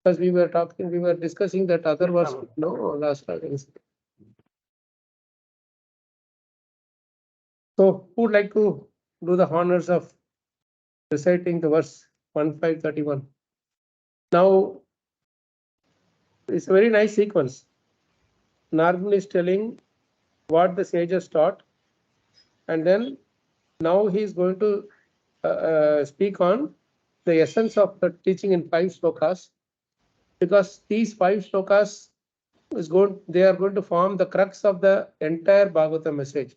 Because we were discussing that other verse, no, last time. So, who would like to do the honors of reciting the verse 1531? Now, it's a very nice sequence. Narada is telling what the sages taught, and then now he is going to speak on the essence of the teaching in 5 slokas, because these 5 slokas they are going to form the crux of the entire Bhagavata message.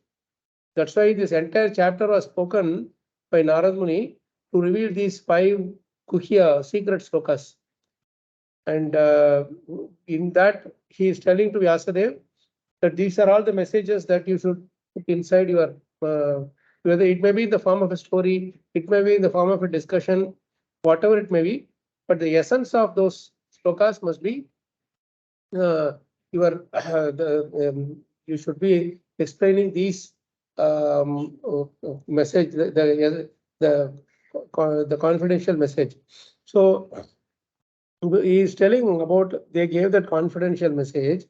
That's why this entire chapter was spoken by Narada Muni to reveal these 5 Kuhya secret slokas. And in that, he is telling to Vyasadeva that these are all the messages that you should put inside your, whether it may be in the form of a story, it may be in the form of a discussion, whatever it may be, but the essence of those slokas must be you should be explaining these message, the confidential message. So he is telling about, they gave that confidential message.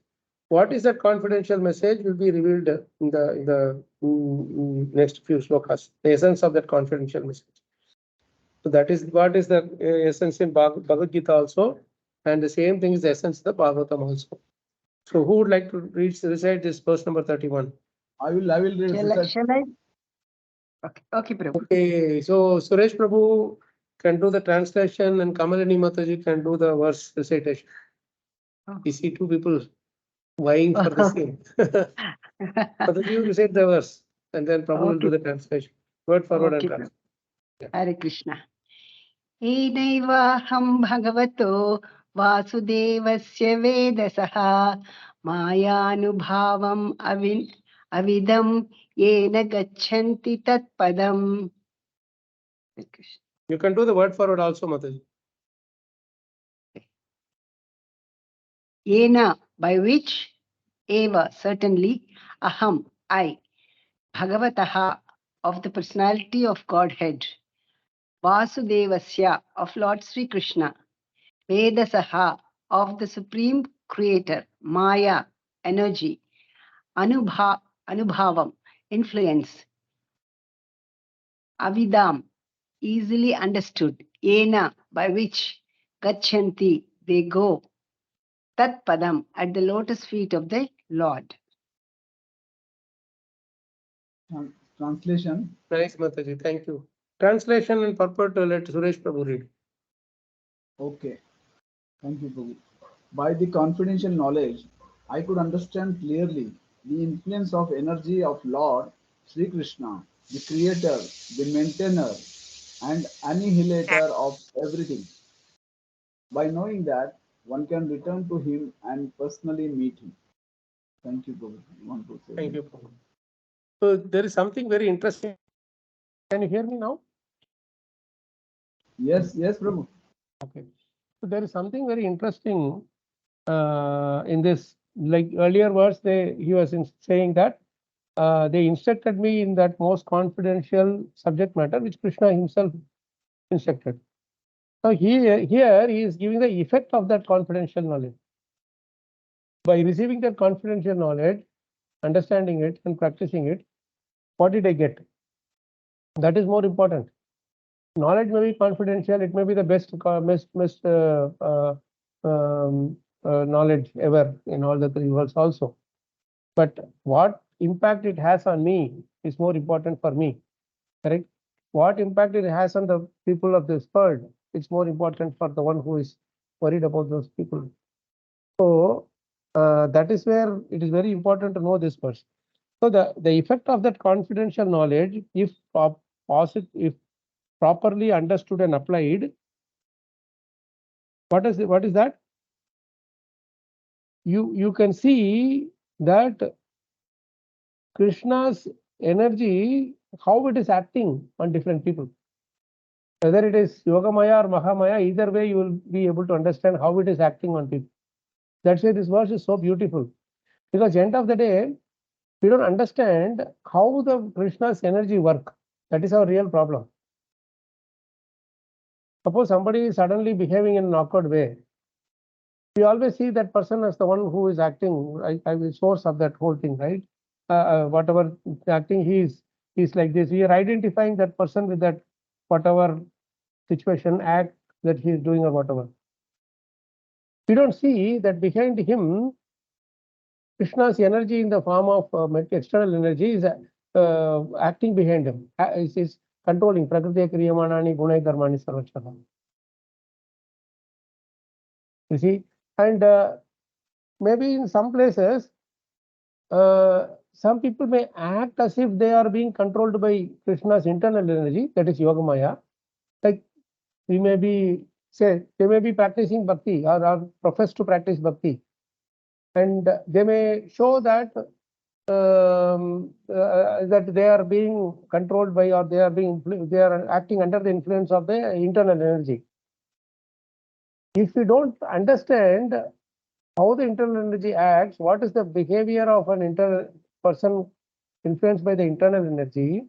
What is that confidential message will be revealed in the next few slokas, the essence of that confidential message. So that is what is the essence in Bhagavad Gita also, and the same thing is the essence of the Bhagavatam also. So who would like to recite this verse number 31? I will read. Shall I? Okay, Prabhu. Okay, so Suresh Prabhu can do the translation and Kamalini Mataji can do the verse recitation. We see 2 people vying for the same. Mataji, you recite the verse and then Prabhu will do the translation. Word forward and translation. Hare Krishna. Enaivaaham bhagavato vasudevasya vedasah mayanubhavam avidam yena gacchanti tatpadam. You can do the word forward also, Mataji. Yena, by which, eva, certainly, aham, I, bhagavataha, of the personality of Godhead, Vasudevasya, of Lord Sri Krishna, Vedasaha, of the Supreme Creator, Maya, energy, Anubhavam, influence, Avidam, easily understood, Yena, by which, Gachanti, they go, Tat Padam, at the lotus feet of the Lord. Translation. Nice, Mataji, thank you. Translation and purport let Suresh Prabhu read. Okay. Thank you, Prabhu. By the confidential knowledge, I could understand clearly the influence of energy of Lord Sri Krishna, the creator, the maintainer, and annihilator of everything. By knowing that, one can return to him and personally meet him. Thank you, Prabhu. You want to say? Thank you, Prabhu. So there is something very interesting. Can you hear me now? Yes, Prabhu. Okay. So there is something very interesting in this. Like earlier verse, he was saying that they instructed me in that most confidential subject matter, which Krishna himself instructed. So here he is giving the effect of that confidential knowledge. By receiving that confidential knowledge, understanding it and practicing it, what did I get? That is more important. Knowledge may be confidential. It may be the best knowledge ever in all the 3 worlds also. But what impact it has on me is more important for me. Correct? What impact it has on the people of this world, it's more important for the one who is worried about those people. So that is where it is very important to know this first. So the effect of that confidential knowledge, if properly understood and applied, what is that? You can see that Krishna's energy, how it is acting on different people. Whether it is Yogamaya or Mahamaya, either way you will be able to understand how it is acting on people. That's why this verse is so beautiful. Because at the end of the day, we don't understand how the Krishna's energy work. That is our real problem. Suppose somebody is suddenly behaving in an awkward way. We always see that person as the one who is acting, the source of that whole thing, right? Whatever acting he's like this. We are identifying that person with that whatever situation, act that he is doing or whatever. We don't see that behind him, Krishna's energy in the form of external energy is acting behind him. Is controlling. Prakriti kriyamanani gunai dharmani sarvachana. You see, and maybe in some places, some people may act as if they are being controlled by Krishna's internal energy, that is Yogamaya. Like we may be, say, they may be practicing bhakti or profess to practice bhakti, and they may show that that they are being controlled by, or they are acting under the influence of the internal energy. If we don't understand how the internal energy acts, what is the behavior of an internal person influenced by the internal energy,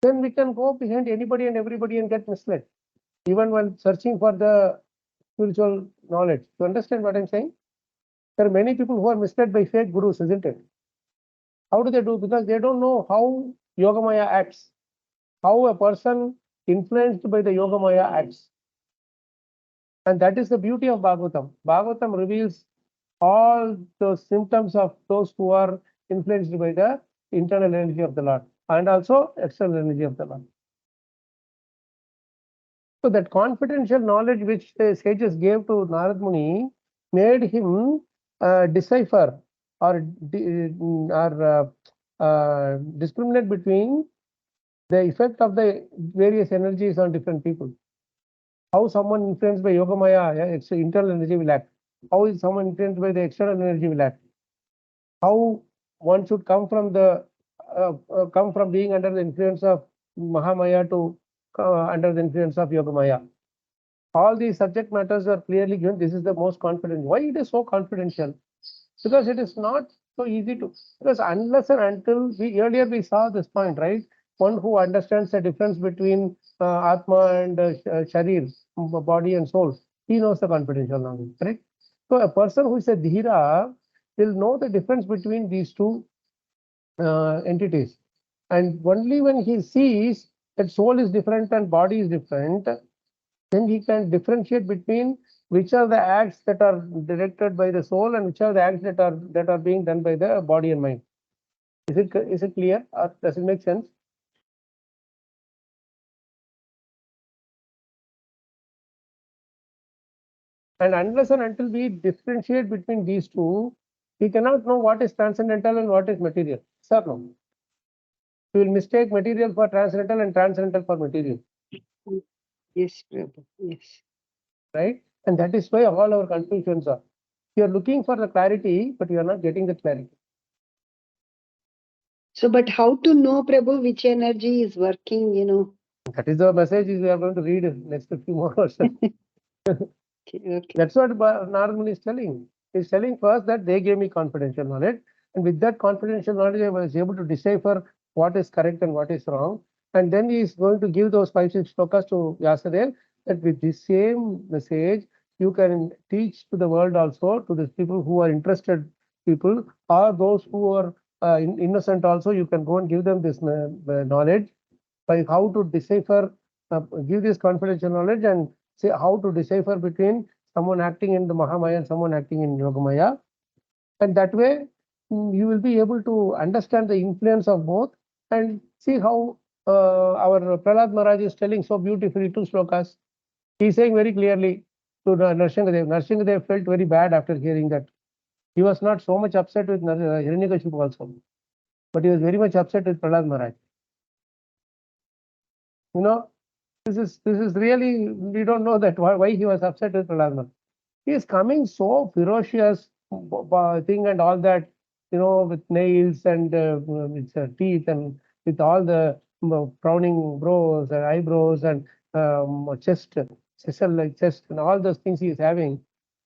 then we can go behind anybody and everybody and get misled, even when searching for the spiritual knowledge. You understand what I'm saying? There are many people who are misled by fake gurus, isn't it? How do they do? Because they don't know how Yogamaya acts, how a person influenced by the Yogamaya acts. And that is the beauty of Bhagavatam. Bhagavatam reveals all those symptoms of those who are influenced by the internal energy of the Lord and also external energy of the Lord. So that confidential knowledge which the sages gave to Narada Muni made him decipher or discriminate between the effect of the various energies on different people. How someone influenced by Yogamaya, its internal energy will act. How is someone influenced by the external energy will act. How one should come from being under the influence of Mahamaya to under the influence of Yogamaya. All these subject matters are clearly given. This is the most confidential. Why it is so confidential? Because it is not so easy to, because unless and until earlier we saw this point, right? One who understands the difference between Atma and Sharir, body and soul, he knows the confidential knowledge, correct? So a person who is a Dhira will know the difference between these two entities. And only when he sees that soul is different and body is different, then he can differentiate between which are the acts that are directed by the soul and which are the acts that are being done by the body and mind. Is it clear, or does it make sense? And unless and until we differentiate between these two, we cannot know what is transcendental and what is material. Sir, no. We will mistake material for transcendental and transcendental for material. Yes, Prabhu. Yes. Right? And that is why all our confusions are. You are looking for the clarity, but you are not getting the clarity. So, but how to know, Prabhu, which energy is working, That is the message we are going to read in next few more verses. Okay. That's what Narada Muni is telling. He's telling first that they gave me confidential knowledge, and with that confidential knowledge, I was able to decipher what is correct and what is wrong. And then he is going to give those 5-6 slokas to Vyasadeva, that with the same message, you can teach to the world also, to the people who are interested people, or those who are innocent also, you can go and give them this knowledge by how to decipher, give this confidential knowledge and say how to decipher between someone acting in the Mahamaya and someone acting in Yogamaya. And that way, you will be able to understand the influence of both and see how our Prahlad Maharaj is telling so beautifully 2 slokas. He is saying very clearly to Nrsingadev. Nrsingadev felt very bad after hearing that. He was not so much upset with Hiranyakashipu also, but he was very much upset with Prahlad Maharaj. This is really, we don't know that why he was upset with Prahlad Maharaj. He is coming so ferocious thing and all that, with nails and with teeth and with all the frowning brows and eyebrows and chest, like chest and all those things he is having,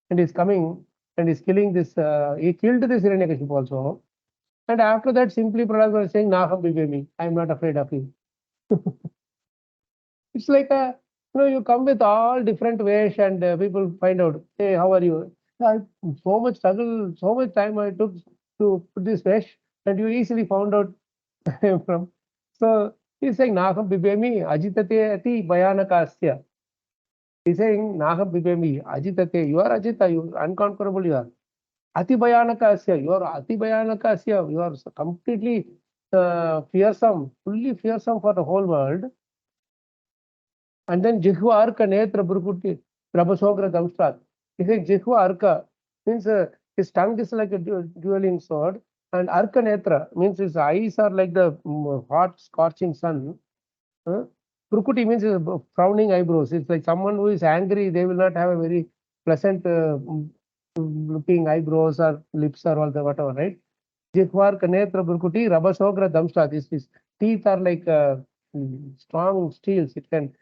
and he's coming and he's killing this. He killed this Hiranyakashipu also, and after that, simply Prahlad was saying, "Naham bibemi, I am not afraid of you." It's like you come with all different ways and people find out, hey, how are you? So much struggle, so much time I took to put this mesh, and you easily found out from. So he's saying, Naham bibemi ajitate ati bhayanakasya. He's saying, Naham bibemi ajitate. You are ajita, you are unconquerable, you are. Ati bhayanakasya, you are ati bhayanakasya. You are completely fearsome, fully fearsome for the whole world. And then Jihva Arka Netra Burkuti Prabhasogra Damstrat. He said Jihva Arka means his tongue is like a dueling sword, and Arka Netra means his eyes are like the hot scorching sun. Prukuti means frowning eyebrows. It's like someone who is angry, they will not have a very pleasant looking eyebrows or lips or all the whatever, right? Jihvar Kanetra Burkuti Rabasogra Damstrat. His teeth are like strong steels. It can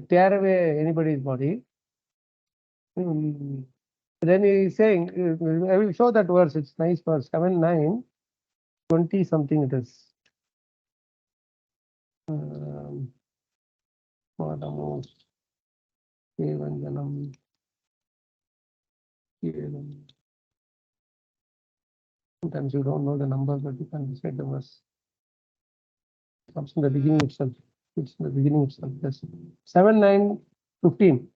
tear away anybody's body. Then he is saying, I will show that verse. It's nice verse. 7, 9, 20 something it is. Madamo, Kevanjanam, Kevam. Sometimes you don't know the numbers, but you can recite the verse. It comes in the beginning itself. It's in the beginning itself. Yes. 7, 9, 15.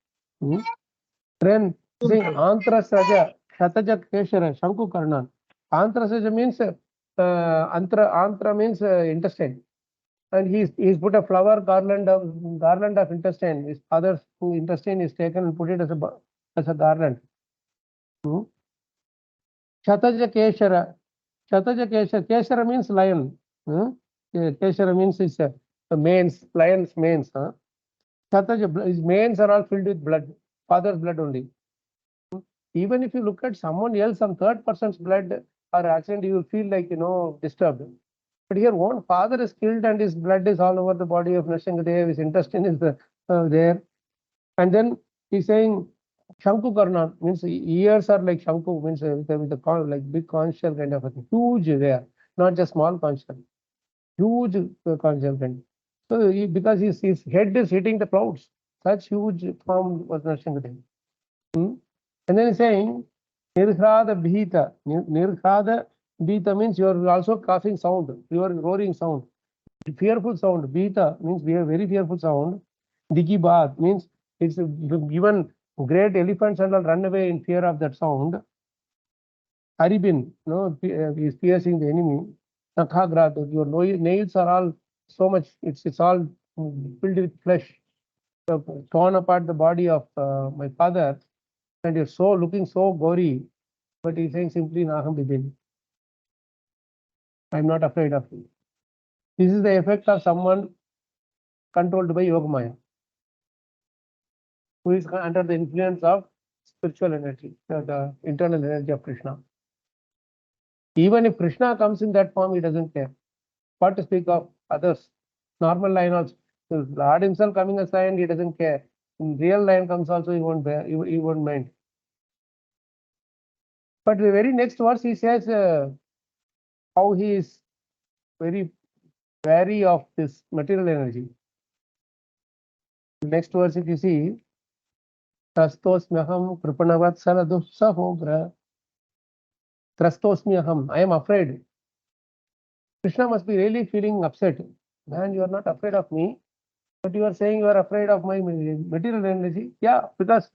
Then saying Antrasaja, Shataja Keshara, Shanku Karnan. Antrasaja means Antra means intestine. And he's put a flower garland of intestine. His father's intestine is taken and put it as a garland. Shataja Keshara. Shataja Keshara. Keshara means lion. Keshara means is manes, lion's manes. Shataja, his manes are all filled with blood, father's blood only. Even if you look at someone else, some third person's blood or accident, you will feel like, disturbed. But here, one father is killed and his blood is all over the body of Nrsimhadev, his intestine is there. And then he's saying, Shanku Karna means ears are like Shanku, means with the like big conch shell kind of a thing. Huge there, not just small conch shell. Huge conch shell kind. So because his head is hitting the clouds, such huge form was Nrsimhadev. And then he's saying, Nirhrada Bhita. Nirhrada Bhita means you are also coughing sound, you are roaring sound. Fearful sound. Bhita means we have very fearful sound. Digibad means it's given great elephants and all run away in fear of that sound. Haribin, is piercing the enemy. Nakhagrad, your nails are all so much, it's all filled with flesh. Torn apart the body of my father. And you're so looking so gory, but he's saying simply Naham Bibin. I'm not afraid of you. This is the effect of someone controlled by Yogamaya, who is under the influence of spiritual energy, the internal energy of Krishna. Even if Krishna comes in that form, he doesn't care. What to speak of others? Normal line also. So Lord himself coming as lion, he doesn't care. In real lion comes also, he won't bear, he won't mind. But the very next verse, he says how he is very wary of this material energy. Next verse, if you see, Trastosmyaham Kripanavat Sahogra. Trastosmyaham, I am afraid. Krishna must be really feeling upset. Man, you are not afraid of me, but you are saying you are afraid of my material energy. Yeah, because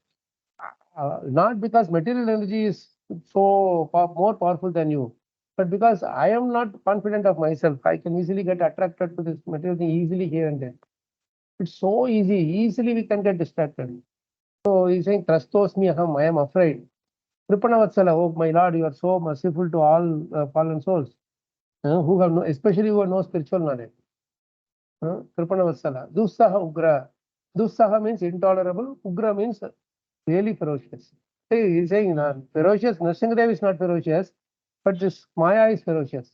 not because material energy is so more powerful than you, but because I am not confident of myself. I can easily get attracted to this material thing easily here and there. It's so easy. Easily we can get distracted. So he's saying, Trastosmyaham, I am afraid. Kripanavatsala, oh my Lord, you are so merciful to all fallen souls who have no, especially who have no spiritual knowledge. Kripanavatsala. Dussaha Ugra. Dussaha means intolerable. Ugra means really ferocious. He's saying ferocious. Nrsimhadev is not ferocious, but this Maya is ferocious.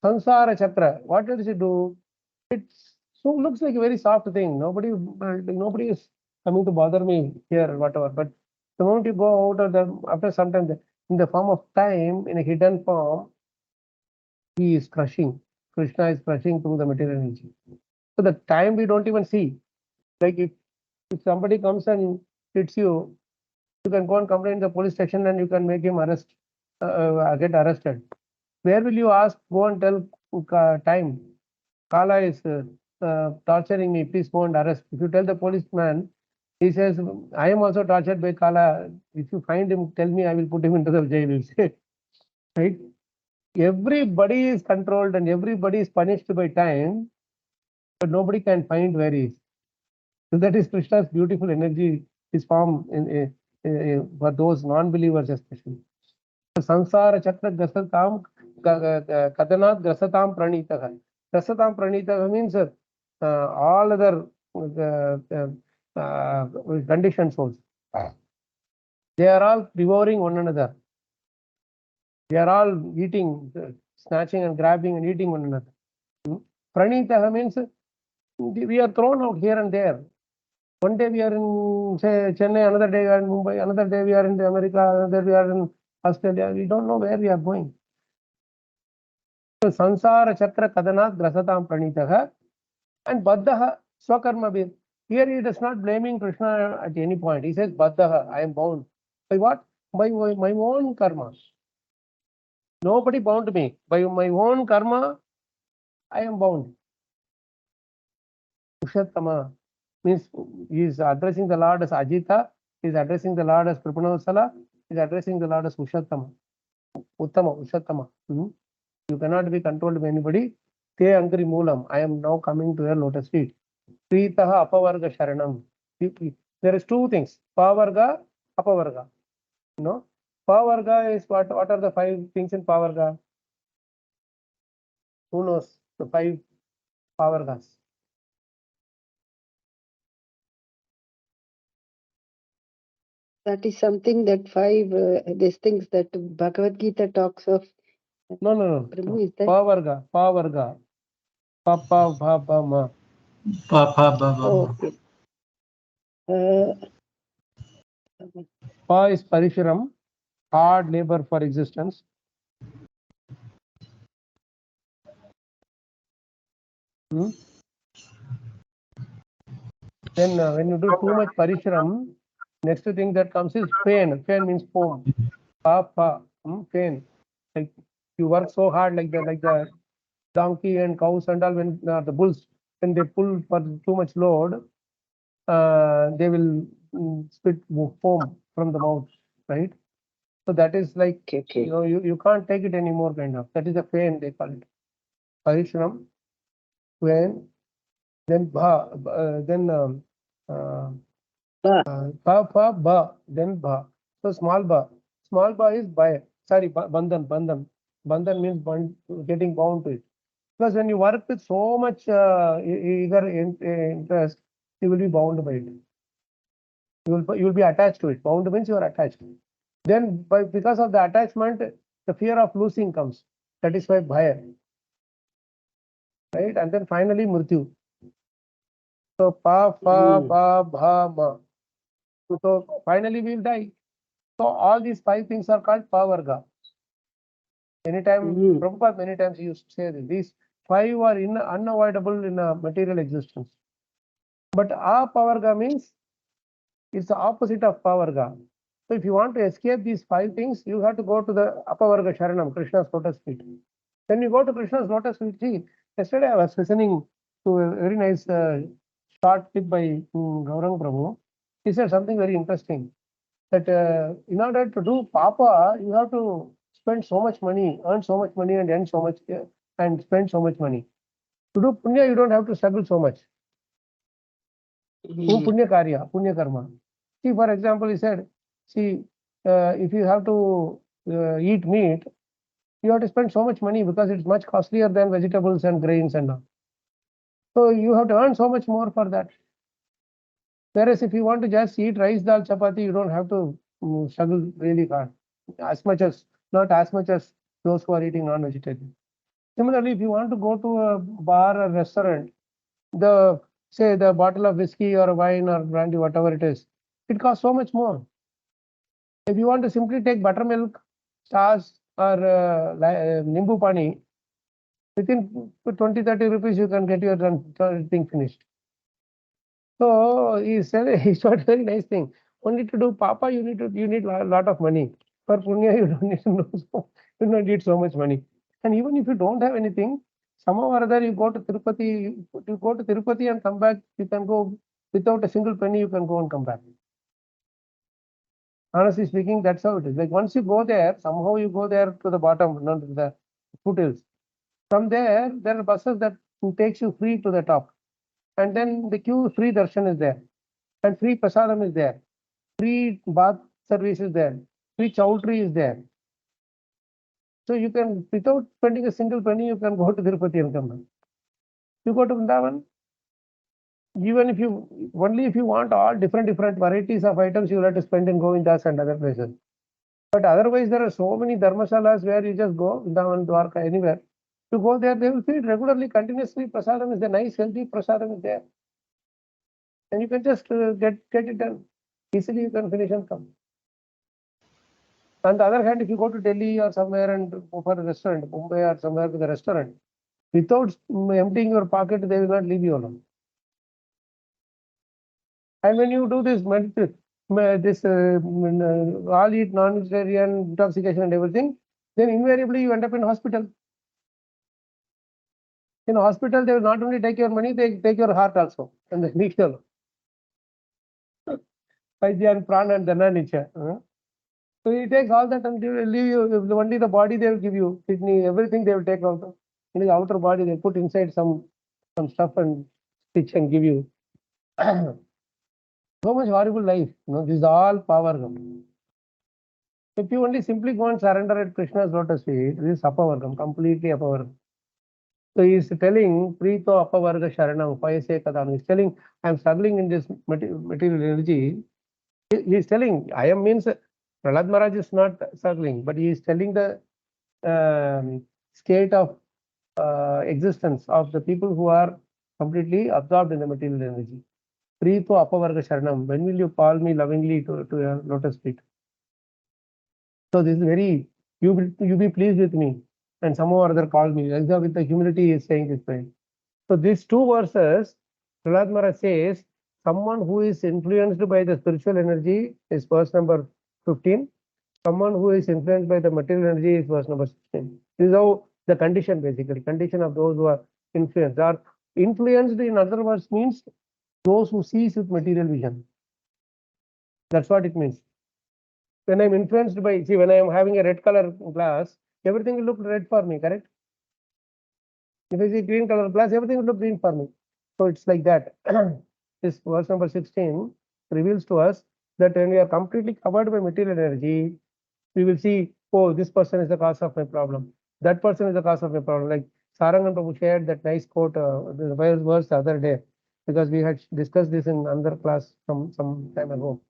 Sansara Chakra. What does it do? It looks like a very soft thing. Nobody is coming to bother me here or whatever. But the moment you go out of the, after some time, in the form of time, in a hidden form, he is crushing. Krishna is crushing through the material energy. So the time we don't even see. Like if somebody comes and hits you, You can go and complain in the police station and you can make him get arrested. Where will you ask? Go and tell time. Kala is torturing me. Please go and arrest. If you tell the policeman, he says, I am also tortured by Kala. If you find him, tell me, I will put him into the jail. He'll say, right? Everybody is controlled and everybody is punished by time, but nobody can find where he is. So that is Krishna's beautiful energy, his form for those non-believers especially. Sansara chakra grasatam kadanat grasatam pranitaha. Grasatam pranitaha means all other conditioned souls. They are all devouring one another. They are all eating, snatching and grabbing and eating one another. Pranitaha means we are thrown out here and there. One day we are in, say, Chennai, another day we are in Mumbai, another day we are in America, another we are in Australia. We don't know where we are going. So, Sansara Chakra Kadanat Grasatam Pranitaha and Baddhaha Swakarma Bir. Here he does not blaming Krishna at any point. He says, Baddhaha, I am bound. By what? By my own karma. Nobody bound me. By my own karma, I am bound. Ushattama means he is addressing the Lord as Ajita, he is addressing the Lord as Kripanavasala, he is addressing the Lord as Ushattama. Uttama, Ushattama. You cannot be controlled by anybody. Te Angri Moolam. I am now coming to your lotus feet. Pritaha Apavarga Sharanam. There is two things. Pavarga, Apavarga. You know, Pavarga is what? What are the 5 things in Pavarga? Who knows the 5 Pavargas? That is something that 5 these things that Bhagavad Gita talks of. No. Prabhu, is that? Pavarga. Pa pa bha ba ma. Oh, okay. Pa is Parishuram, hard labor for existence. Then when you do too much Parishuram, next thing that comes is pain. Pain means foam. Pa, pain. Like you work so hard like the donkey and cows and all, when the bulls, when they pull for too much load, they will spit foam from the mouth, right? So that is like, Okay. you know, you can't take it anymore, kind of. That is the pain, they call it. Parishuram, pain, then then ba, then ba. So small ba is by, sorry, bandhan. Bandhan means getting bound to it. Because when you work with so much eager interest, you will be bound by it. You will be attached to it. Bound means you are attached. Then because of the attachment, the fear of losing comes. That is why bhaya. Right? And then finally mrityu. So pa, ba, bha, ma. So finally we will die. So all these 5 things are called pavarga. Anytime, Prabhupada many times he used to say this. These 5 are unavoidable in a material existence. But apavarga means it's the opposite of pavarga. So if you want to escape these 5 things, you have to go to the apavarga sharanam, Krishna's lotus feet. When you go to Krishna's lotus feet, see, yesterday I was listening to a very nice short clip by Gaurang Prabhu. He said something very interesting, that in order to do papa, you have to spend so much money, earn so much money, and earn so much and spend so much money. To do punya, you don't have to struggle so much. Punya karya, punya karma. See, for example, he said, see, if you have to eat meat, you have to spend so much money because it's much costlier than vegetables and grains and all. So you have to earn so much more for that. Whereas if you want to just eat rice, dal, chapati, you don't have to struggle really hard. Not as much as those who are eating non-vegetarian. Similarly, if you want to go to a bar or restaurant, say the bottle of whiskey or wine or brandy, whatever it is, it costs so much more. If you want to simply take buttermilk, stars or nimbu pani, within 20-30 rupees you can get your thing finished. So he said, he said a very nice thing. Only to do papa, you need a lot of money. For punya, you don't need to know you don't need so much money. And even if you don't have anything, somehow or other you go to Tirupati and come back, you can go without a single penny, you can go and come back. Honestly speaking, that's how it is. Like once you go there, somehow you go there to the bottom, not to the foothills. From there are buses that takes you free to the top. And then the queue, free darshan is there. And free prasadam is there. Free bath service is there. Free chowdhury is there. So you can, without spending a single penny, you can go to Tirupati and come back. You go to Vrindavan, even if you, only if you want all different varieties of items, you will have to spend in Govindas and other places. But otherwise, there are so many dharmasalas where you just go, Vrindavan, Dwarka, anywhere. You go there, they will feed regularly, continuously. Prasadam is the nice, healthy prasadam is there. And you can just get it done. Easily you can finish and come. On the other hand, if you go to Delhi or somewhere and go for a restaurant, Mumbai or somewhere to the restaurant, without emptying your pocket, they will not leave you alone. And when you do this, all eat non-vegetarian, intoxication and everything, then invariably you end up in hospital. In hospital, they will not only take your money, they take your heart also. And they leave you alone. Vaidyan, prana and dana nicha. So he takes all that and they will leave you. Only the body they will give you, kidney, everything they will take out. In the outer body, they put inside some stuff and stitch and give you. So much horrible life. This is all power. If you only simply go and surrender at Krishna's lotus feet, this is apavargam, completely apavargam. So he is telling, Prito apavarga sharanam, payase kadam. He is telling, I am struggling in this material energy. He is telling, I am means Prahlad Maharaj is not struggling, but he is telling the state of existence of the people who are completely absorbed in the material energy. Prito apavarga sharanam. When will you call me lovingly to your lotus feet? So this is very, you be pleased with me. And somehow or other call me. Like with the humility he is saying this way. So these two verses, Prahlad Maharaj says, someone who is influenced by the spiritual energy is verse number 15. Someone who is influenced by the material energy is verse number 16. This is how the condition, basically, condition of those who are influenced. Or influenced, in other words, means those who sees with material vision. That's what it means. When I'm influenced by, see, when I am having a red color glass, everything will look red for me, correct? If I see green color glass, everything will look green for me. So it's like that. This verse number 16 reveals to us that when we are completely covered by material energy, we will see, oh, this person is the cause of my problem. That person is the cause of my problem. Like Sarangan Prabhu shared that nice quote, the verse the other day, because we had discussed this in another class from some time ago,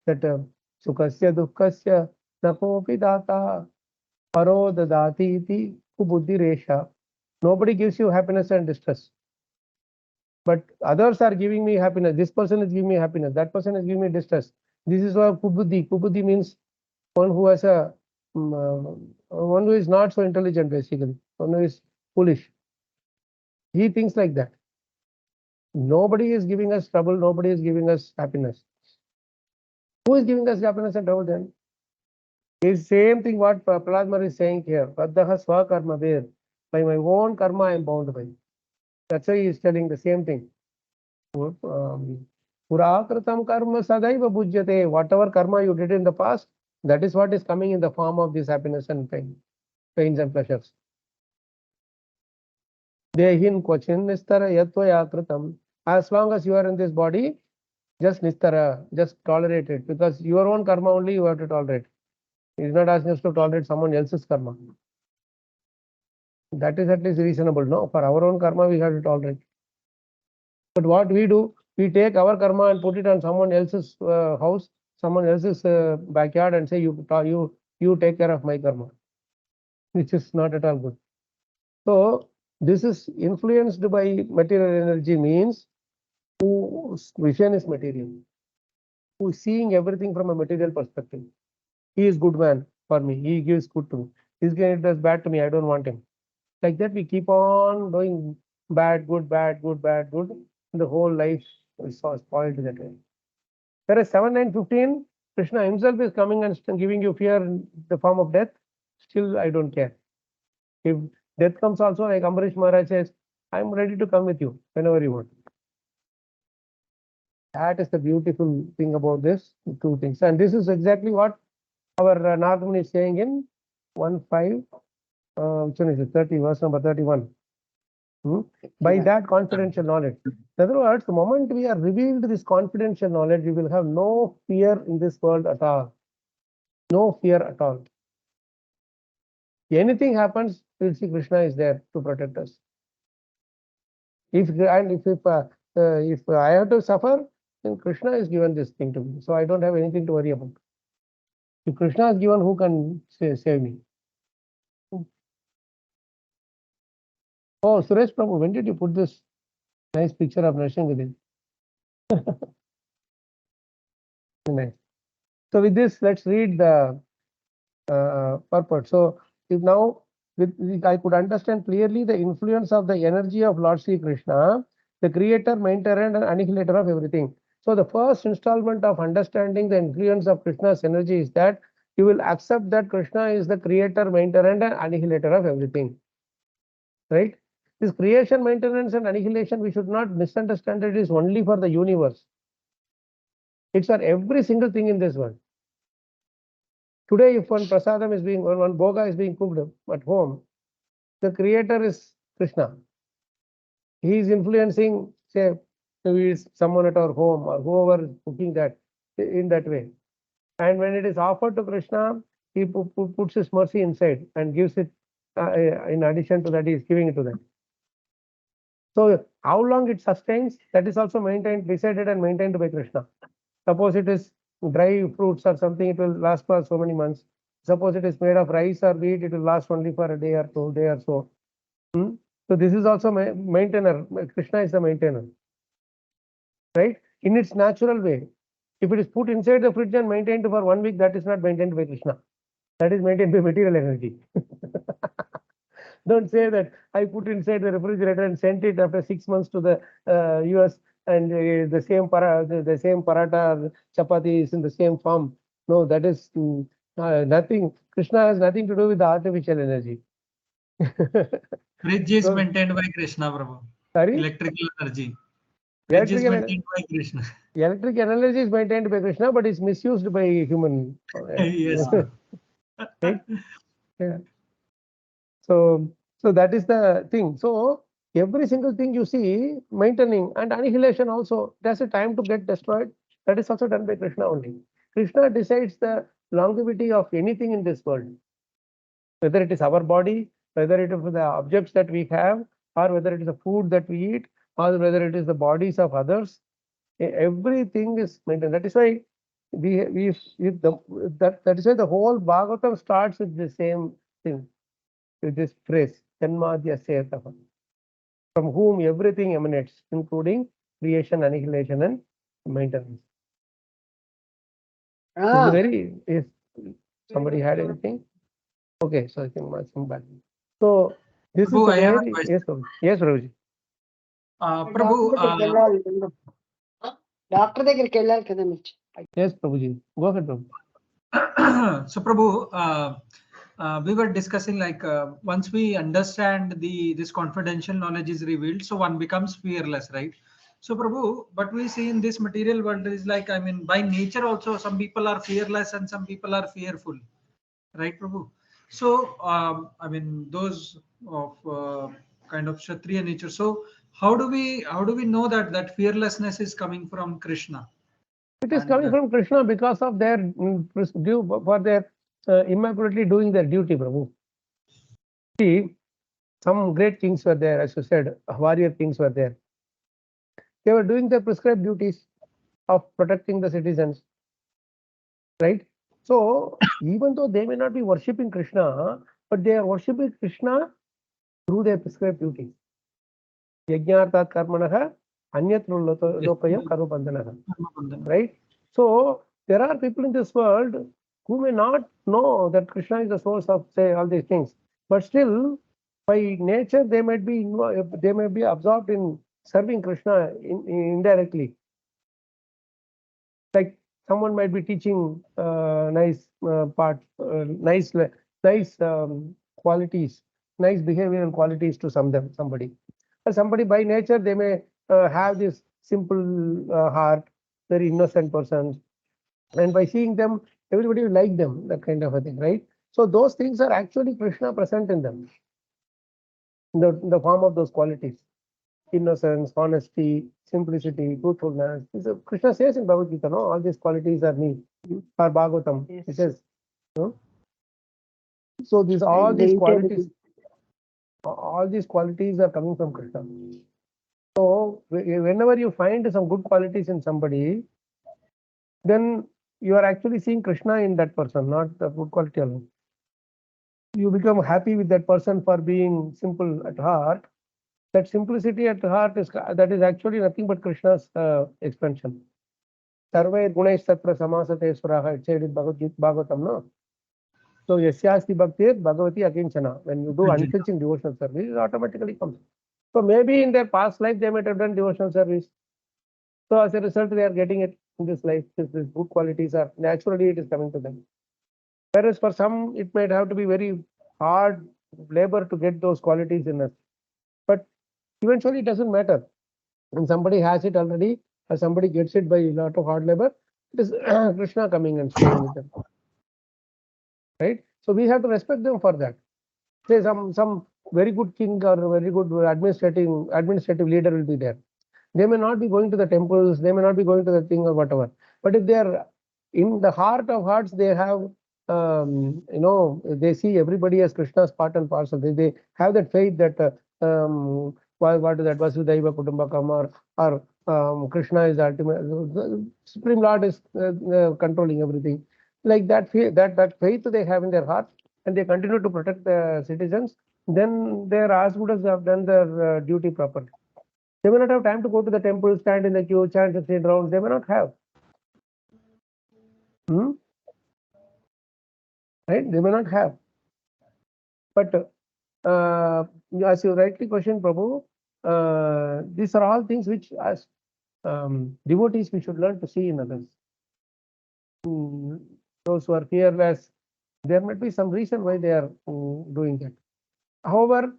that Sukasya Dukkasya Nakopi Data Paro Dadati Iti Kubuddhi Resha. Nobody gives you happiness and distress. But others are giving me happiness. This person is giving me happiness. That person is giving me distress. This is why Kubuddhi. Kubuddhi means one who has a one who is not so intelligent, basically. One who is foolish. He thinks like that. Nobody is giving us trouble. Nobody is giving us happiness. Who is giving us happiness and trouble then? It's same thing what Prahlad Maharaj is saying here. Paddaha swa karma ved. By my own karma I am bound by. That's why he is telling the same thing. Purakritam karma sadaiva bhujyate. Whatever karma you did in the past, that is what is coming in the form of this happiness and pains and pleasures. Dehin kvachin nistara yatvaya kritam. As long as you are in this body, just nistara, just tolerate it, because your own karma only you have to tolerate. He is not asking us to tolerate someone else's karma. That is at least reasonable. No, for our own karma we have to tolerate. But what we do, we take our karma and put it on someone else's house, someone else's backyard, and say you take care of my karma, which is not at all good. So this is influenced by material energy, means whose vision is material, who is seeing everything from a material perspective. He is good man for me. He gives good to me. This guy does bad to me. I don't want him. Like that, we keep on doing bad, good, bad, good, bad, good. The whole life is so spoiled that way. Whereas 7, 9, 15, Krishna himself is coming and giving you fear in the form of death. Still, I don't care. If death comes also, like Ambarish Maharaj says, I'm ready to come with you whenever you want. That is the beautiful thing about this two things. And this is exactly what our Narada Muni is saying in 1.5, which one is it? 30, verse number 31. By that confidential knowledge. In other words, the moment we are revealed this confidential knowledge, we will have no fear in this world at all. No fear at all. Anything happens, we'll see Krishna is there to protect us. If I have to suffer, then Krishna is given this thing to me. So I don't have anything to worry about. If Krishna is given, who can save me? Oh, Suresh Prabhu, when did you put this nice picture of Narsingadin? Nice. So with this, let's read the purport. So if now I could understand clearly the influence of the energy of Lord Sri Krishna, the creator, maintainer, and annihilator of everything. So the first installment of understanding the influence of Krishna's energy is that you will accept that Krishna is the creator, maintainer, and annihilator of everything. Right? This creation, maintenance, and annihilation, we should not misunderstand it is only for the universe. It's for every single thing in this world. Today, if one prasadam is being, or one bhoga is being cooked at home, the creator is Krishna. He is influencing, say, maybe someone at our home or whoever is cooking that in that way. And when it is offered to Krishna, he puts his mercy inside and gives it. In addition to that, he is giving it to them. So how long it sustains, that is also maintained, decided and maintained by Krishna. Suppose it is dry fruits or something, it will last for so many months. Suppose it is made of rice or wheat, it will last only for a day or 2 days or so. So this is also maintainer. Krishna is the maintainer, right? In its natural way. If it is put inside the fridge and maintained for 1 week, that is not maintained by Krishna. That is maintained by material energy. Don't say that I put inside the refrigerator and sent it after 6 months to the US and the same paratha chapati is in the same form. No, that is nothing. Krishna has nothing to do with the artificial energy. Fridge is maintained by Krishna, Prabhu. Sorry? Electrical energy. Fridge is maintained by Krishna. Electric energy is maintained by Krishna, but is misused by human. Yes. Right? Yeah. So that is the thing. So every single thing you see, maintaining and annihilation also, there's a time to get destroyed. That is also done by Krishna only. Krishna decides the longevity of anything in this world. Whether it is our body, whether it is the objects that we have, or whether it is the food that we eat, or whether it is the bodies of others, everything is maintained. That is why that is why the whole Bhagavatam starts with the same thing, with this phrase, Janmadhya Setaha, from whom everything emanates, including creation, annihilation, and maintenance. This is very, if somebody had anything, okay, so I can mark him back. So this Prabhu, is a I have a very, question. yes, Prabhu. Yes, Prabhuji. Prabhu, doctor దగ్గరికి వెళ్ళాలి కదా మీరు. Yes, Prabhuji. Go ahead, Prabhu. so Prabhu, we were discussing like once we understand this confidential knowledge is revealed, so one becomes fearless, right? So Prabhu, but we see in this material world is like, I mean, by nature also some people are fearless and some people are fearful, right, Prabhu? So I mean, those of kind of Kshatriya nature. So how do we know that fearlessness is coming from Krishna? It is coming from Krishna because of their for their immaculately doing their duty, Prabhu. See, some great kings were there, as you said, warrior kings were there. They were doing their prescribed duties of protecting the citizens, right? So even though they may not be worshipping Krishna, but they are worshipping Krishna through their prescribed duties. Yajnartat karmanaha anyatra lopayam karmabandhanaha. Right? So there are people in this world who may not know that Krishna is the source of, say, all these things, but still by nature they might be absorbed in serving Krishna indirectly. Like Someone might be teaching nice qualities, nice behavioral qualities to somebody. Or somebody by nature, they may have this simple heart, very innocent persons, and by seeing them, everybody will like them, that kind of a thing, right? So those things are actually Krishna present in them, in the form of those qualities: innocence, honesty, simplicity, truthfulness. Krishna says in Bhagavad Gita, no, all these qualities are me. Or Bhagavatam, Yes. he says, no? So all And these the qualities, intelligence. are coming from Krishna. So whenever you find some good qualities in somebody, then you are actually seeing Krishna in that person, not the good quality alone. You become happy with that person for being simple at heart. That simplicity at heart is actually nothing but Krishna's expansion. Sarve Gunesh Tatra Samasate Swaraha, it said in Bhagavatam, no? So Yasyasti Bhaktir Bhagavati Akinchana. When you do unflinching devotional service, it automatically comes. So maybe in their past life they might have done devotional service. So as a result, they are getting it in this life. These good qualities are naturally, it is coming to them. Whereas for some, it might have to be very hard labor to get those qualities in us. But eventually, it doesn't matter. When somebody has it already, or somebody gets it by a lot of hard labor, it is Krishna coming and staying with them. Right? So we have to respect them for that. Say some very good king or very good administrative leader will be there. They may not be going to the temples, they may not be going to the thing or whatever. But if they are in the heart of hearts, they have, they see everybody as Krishna's part and parcel. They have that faith that, what is that, Vasudhaiva Kutumbakam, or Krishna is the ultimate, the Supreme Lord is controlling everything. Like that faith they have in their heart, and they continue to protect the citizens, then they are as good as they have done their duty properly. They may not have time to go to the temple, stand in the queue, chant 16 rounds. They may not have. Right? They may not have. But as you rightly questioned, Prabhu, these are all things which, as devotees, we should learn to see in others. Those who are fearless, there might be some reason why they are doing that. However,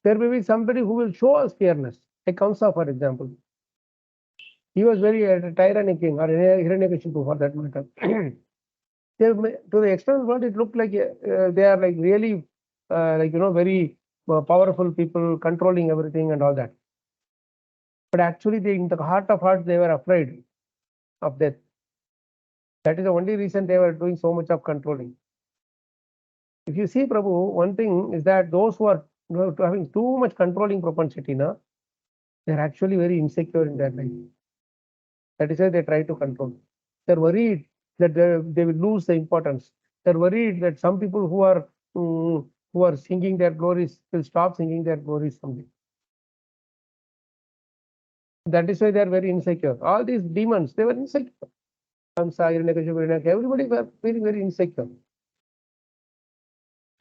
there may be somebody who will show us fearless, like Kamsa, for example. He was very tyrannic king, or Hiranyakashipu for that matter. To the external world, it looked like they are like really, very powerful people controlling everything and all that. But actually, in the heart of hearts, they were afraid of death. That is the only reason they were doing so much of controlling. If you see, Prabhu, one thing is that those who are having too much controlling propensity, now, they're actually very insecure in their life. That is why they try to control. They're worried that they will lose the importance. They're worried that some people who are singing their glories will stop singing their glories someday. That is why they are very insecure. All these demons, they were insecure. Everybody were feeling very insecure.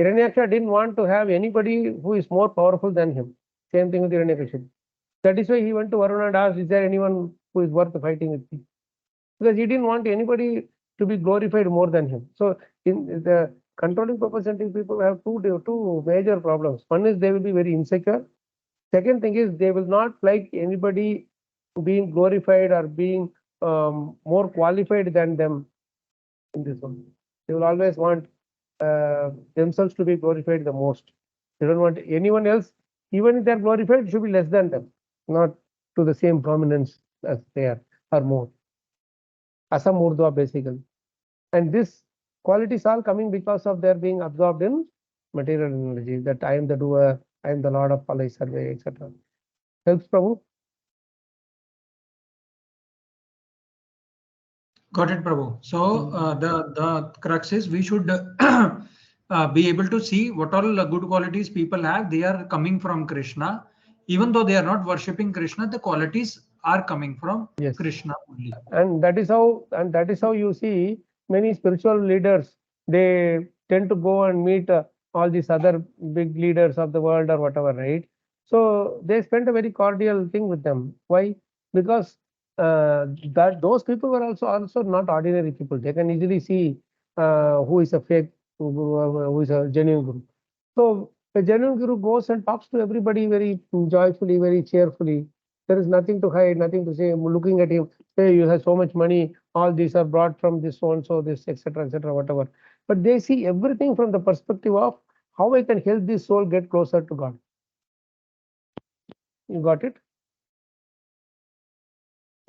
Hiranyaksha didn't want to have anybody who is more powerful than him. Same thing with Hiranyakashipu. That is why he went to Varuna and asked, is there anyone who is worth fighting with me? Because he didn't want anybody to be glorified more than him. So in the controlling propensity, people have two major problems. One is they will be very insecure. Second thing is they will not like anybody being glorified or being more qualified than them in this one. They will always want themselves to be glorified the most. They don't want anyone else, even if they are glorified, should be less than them, not to the same prominence as they are or more. Asamurdhva, basically. And this quality is all coming because of their being absorbed in material energy, that I am the doer, I am the Lord of all I survey, etc. Helps, Prabhu? Got it, Prabhu. So the crux is we should be able to see what all good qualities people have. They are coming from Krishna. Even though they are not worshipping Krishna, the qualities are coming from Krishna only. And that is how you see many spiritual leaders, they tend to go and meet all these other big leaders of the world or whatever, right? So they spend a very cordial thing with them. Why? Because that those people were also not ordinary people. They can easily see who is a fake guru, who is a genuine guru. So a genuine guru goes and talks to everybody very joyfully, very cheerfully. There is nothing to hide, nothing to say. Looking at him, hey, you have so much money. All these are brought from this so and so, this etc., whatever. But they see everything from the perspective of how I can help this soul get closer to God. You got it?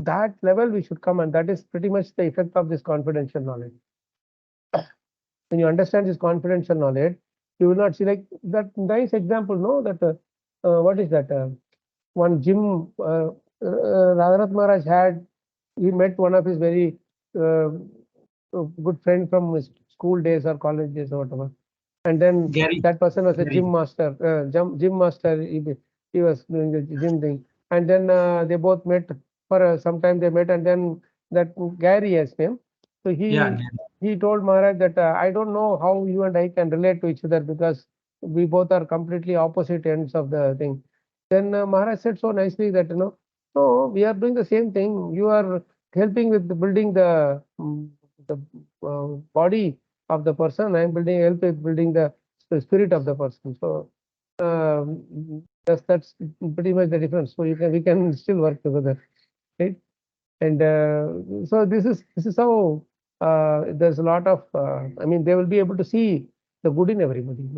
That level we should come, and that is pretty much the effect of this confidential knowledge. When you understand this confidential knowledge, you will not see like that nice example, no? That what is that? One gym Radhanath Maharaj had. He met one of his very good friend from his school days or college days or whatever. And then Gary. that person was a Gary. gym master. Gym master. He was doing the gym thing. And then they both met for some time. They met, and then that Gary has name. So Yeah. he told Maharaj that I don't know how you and I can relate to each other because we both are completely opposite ends of the thing. Then Maharaj said so nicely that no, we are doing the same thing. You are helping with building the body of the person. I am help with building the spirit of the person. So that's pretty much the difference. So we can still work together, right? And so this is how there's a lot of I mean, they will be able to see the good in everybody.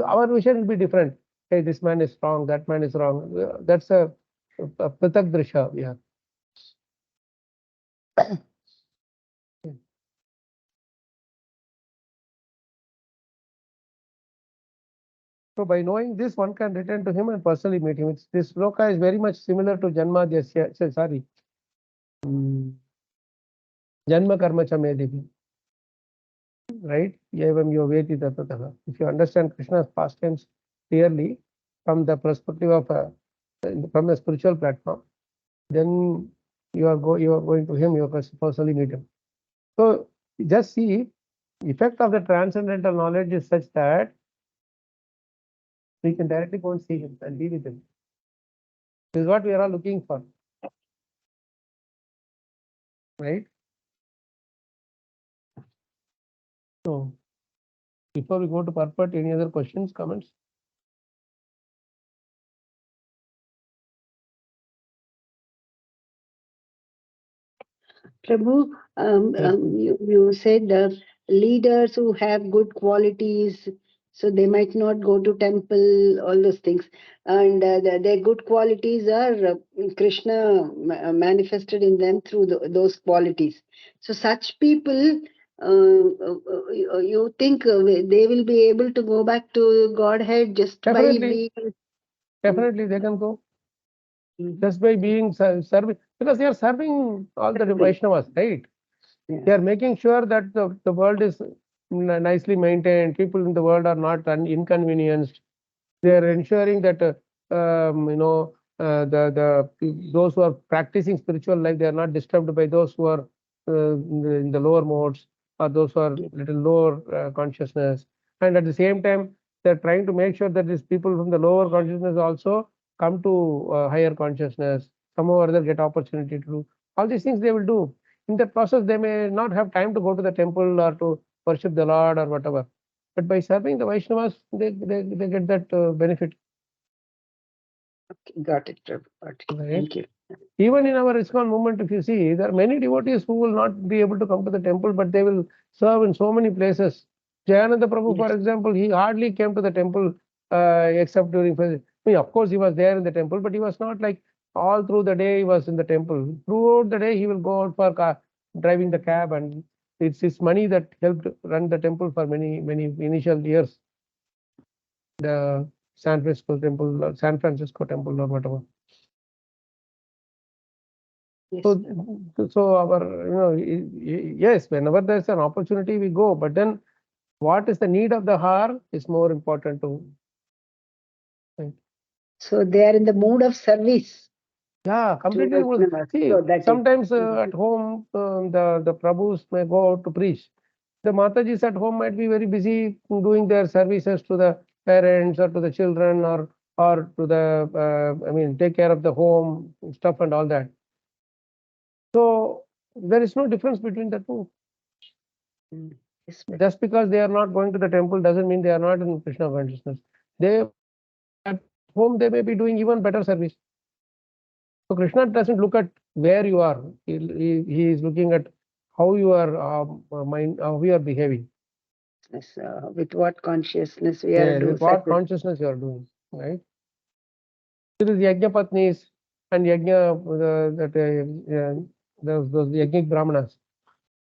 Our vision will be different. Hey, this man is wrong, that man is wrong. That's a pratak drisha. Yeah. So by knowing this, one can return to him and personally meet him. This sloka is very much similar to Janma Jasya, sorry, Janma Karma Cha Medevi. Right? Evam Yoveti Tatataha. If you understand Krishna's past tense clearly from the perspective of from a spiritual platform, then you are going to him, you are personally meet him. So just see, effect of the transcendental knowledge is such that we can directly go and see him and be with him. This is what we are all looking for. Right? So before we go to purport, any other questions, comments? Prabhu, Yes. you said leaders who have good qualities, so they might not go to temple, all those things. And their good qualities are Krishna manifested in them through those qualities. So such people, you think they will be able to go back to Godhead just by being... Definitely, they can go Mhm. just by being serving, because they are serving all the Vaishnavas, right? Yeah. They are making sure that the world is nicely maintained. People in the world are not inconvenienced. They are ensuring that those who are practicing spiritual life, they are not disturbed by those who are in the lower modes or those who are little lower consciousness. And at the same time, they are trying to make sure that these people from the lower consciousness also come to higher consciousness. Somehow or other get opportunity to do all these things. They will do. In that process, they may not have time to go to the temple or to worship the Lord or whatever. But by serving the Vaishnavas, they get that benefit. Okay, got it, Prabhu. Got it. Right? Thank you. Even in our ISKCON movement, if you see, there are many devotees who will not be able to come to the temple, but they will serve in so many places. Jayananda Prabhu, Yes. for example, he hardly came to the temple except during. I mean, of course, he was there in the temple, but he was not like all through the day he was in the temple. Throughout the day, he will go out for driving the cab, and it's his money that helped run the temple for many initial years. The San Francisco temple or whatever. Yes. So our, yes, whenever there's an opportunity, we go. But then, what is the need of the hour is more important to. Right? So they are in the mood of service. Yeah, completely. See, So that sometimes at home, the Prabhus may go out to preach. The Matajis at home might be very busy doing their services to the parents or to the children or or to the, take care of the home stuff and all that. So there is no difference between the two. Yes, but Just because they are not going to the temple doesn't mean they are not in Krishna consciousness. They at home they may be doing even better service. So Krishna doesn't look at where you are. He is looking at how you are mind, how you are behaving. with what consciousness we are Yeah, doing. with what consciousness you are doing, right? It is Yajna Patnis and Yajna, those Yajnik Brahmanas.